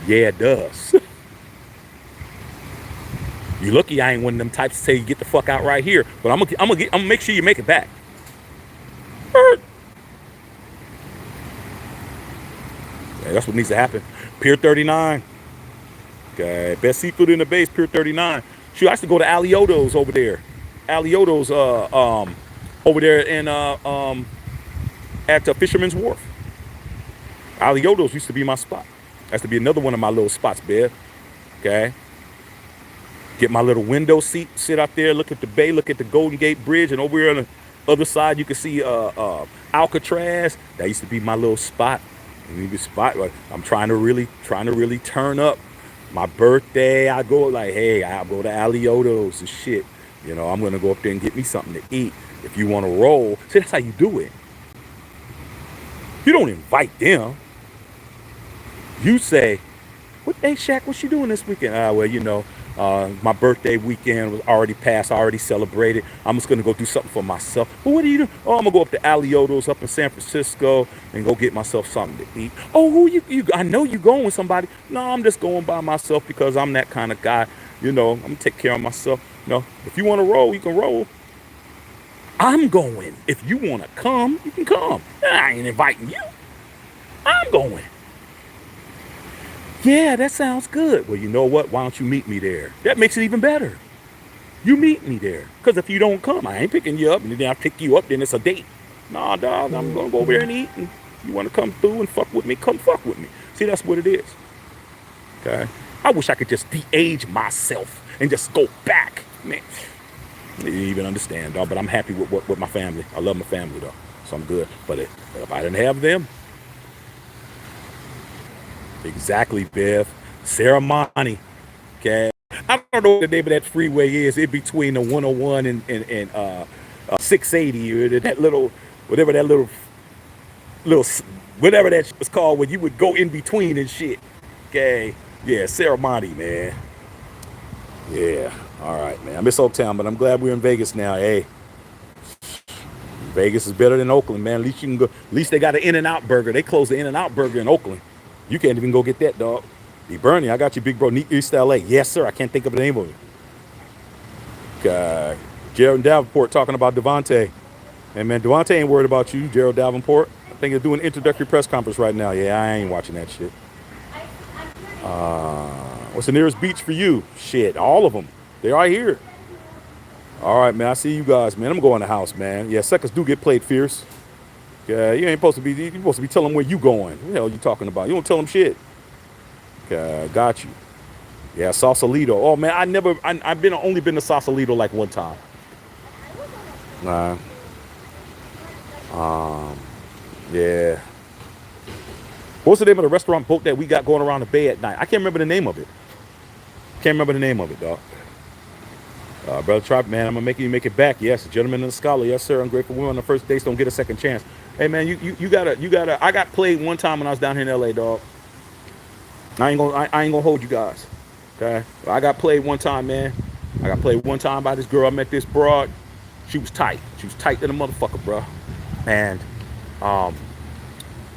Yeah, it does. You lucky I ain't one of them types to say get the fuck out right here. But I'm gonna make sure you make it back. Yeah, that's what needs to happen. Pier 39. Okay, best seafood in the base, Pier 39. Shoot, I used to go to Alioto's over there. Alioto's over there in at Fisherman's Wharf. Alioto's used to be my spot. That's to be another one of my little spots, babe. Okay. Get my little window seat, sit out there, look at the bay, look at the Golden Gate Bridge, and over here on the other side you can see Alcatraz. That used to be my little spot. I'm trying to really turn up My birthday, I go like, hey, I'll go to Alioto's and shit. You know, I'm gonna go up there and get me something to eat. If you want to roll, see, that's how you do it. You don't invite them. You say, "What, hey Shaq, what you doing this weekend?" Well, you know, my birthday weekend was already passed. I already celebrated. I'm just gonna go do something for myself. Well, what do you do? Oh, I'm gonna go up to Alioto's up in San Francisco and go get myself something to eat. Oh, who you? I know you going with somebody. No, I'm just going by myself because I'm that kind of guy. You know, I'm gonna take care of myself. No, if you want to roll, you can roll. I'm going. If you want to come, you can come. I ain't inviting you. I'm going. Yeah, that sounds good. Well, you know what? Why don't you meet me there? That makes it even better. You meet me there. Because if you don't come, I ain't picking you up. And then I pick you up, then it's a date. Nah, dog, I'm going to go over there and eat. And you want to come through and fuck with me? Come fuck with me. See, that's what it is. Okay? I wish I could just de-age myself and just go back. Man, you didn't even understand, dog. But I'm happy with my family. I love my family, though. So I'm good. But if I didn't have them, exactly, Bev. Ceremony. Okay. I don't know what the name of that freeway is. In between the 101 and 680, or that little, whatever that little, whatever that was called, when you would go in between and shit. Okay. Yeah, ceremony, man. Yeah. All right, man. I miss Old Town, but I'm glad we're in Vegas now. Hey, Vegas is better than Oakland, man. At least you can go. At least they got an In-N-Out burger. They closed the In-N-Out burger in Oakland. You can't even go get that, dog. B. Bernie, I got you, big bro. East LA. Yes, sir. I can't think of the name of it. Gerald Davenport talking about Devontae. Hey, man, Devontae ain't worried about you, Gerald Davenport. I think they're doing an introductory press conference right now. Yeah, I ain't watching that shit. What's the nearest beach for you? Shit, all of them. They're right here. All right, man. I see you guys, man. I'm going to the house, man. Yeah, seconds do get played fierce. Yeah, you ain't supposed to be. You're supposed to be telling them where you going. What the hell are you talking about? You don't tell them shit. Got you. Yeah, Sausalito. Oh man, I've only been to Sausalito like one time. Uh, yeah. What's the name of the restaurant boat that we got going around the bay at night? I can't remember the name of it. Can't remember the name of it, dog. Brother Tribe, man, I'm gonna make you make it back. Yes, gentleman and the scholar. Yes, sir. Ungrateful women on the first dates don't get a second chance. Hey, man, you gotta. I got played one time when I was down here in L.A., dog. I ain't gonna hold you guys. Okay, I got played one time, man. I got played one time by this girl. I met this broad. She was tight. She was tight than a motherfucker, bro. And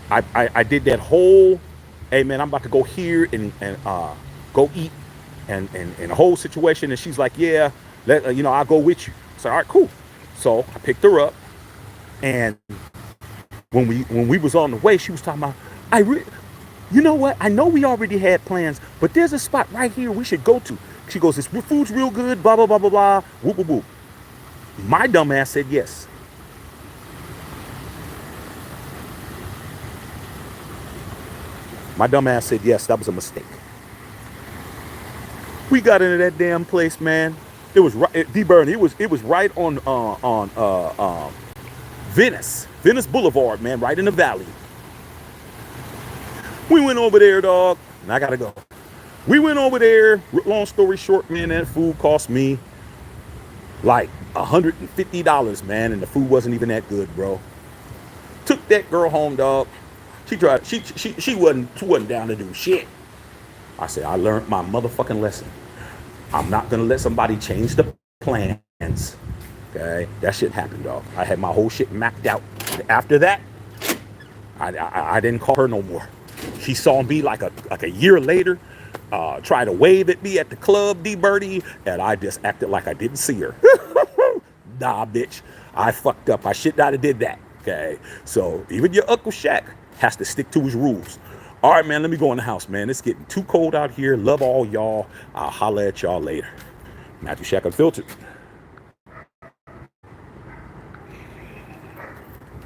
I did that whole. Hey, man, I'm about to go here and go eat, and the whole situation. And she's like, yeah, I'll go with you. So all right, cool. So I picked her up, and when we was on the way, she was talking about, you know what? I know we already had plans, but there's a spot right here we should go to. She goes, this food's real good, blah, blah, blah, blah, blah, whoop, whoop, whoop. My dumb ass said yes. My dumb ass said yes. That was a mistake. We got into that damn place, man. It was right, D-Burn. It was right on Venice Boulevard, man, right in the valley. We went over there, dog, and I gotta go. We went over there. Long story short, man, that food cost me like $150, man, and the food wasn't even that good, bro. Took that girl home, dog. She tried. She wasn't down to do shit. I said, I learned my motherfucking lesson. I'm not gonna let somebody change the plans. Okay, that shit happened, dog. I had my whole shit mapped out. After that, I didn't call her no more. She saw me like a year later, tried to wave at me at the club, D Birdie, and I just acted like I didn't see her. Nah, bitch, I fucked up. I should not have did that. Okay, so even your Uncle Shaq has to stick to his rules. All right, man, let me go in the house, man. It's getting too cold out here. Love all y'all. I'll holler at y'all later. Matthew Shaq Unfiltered.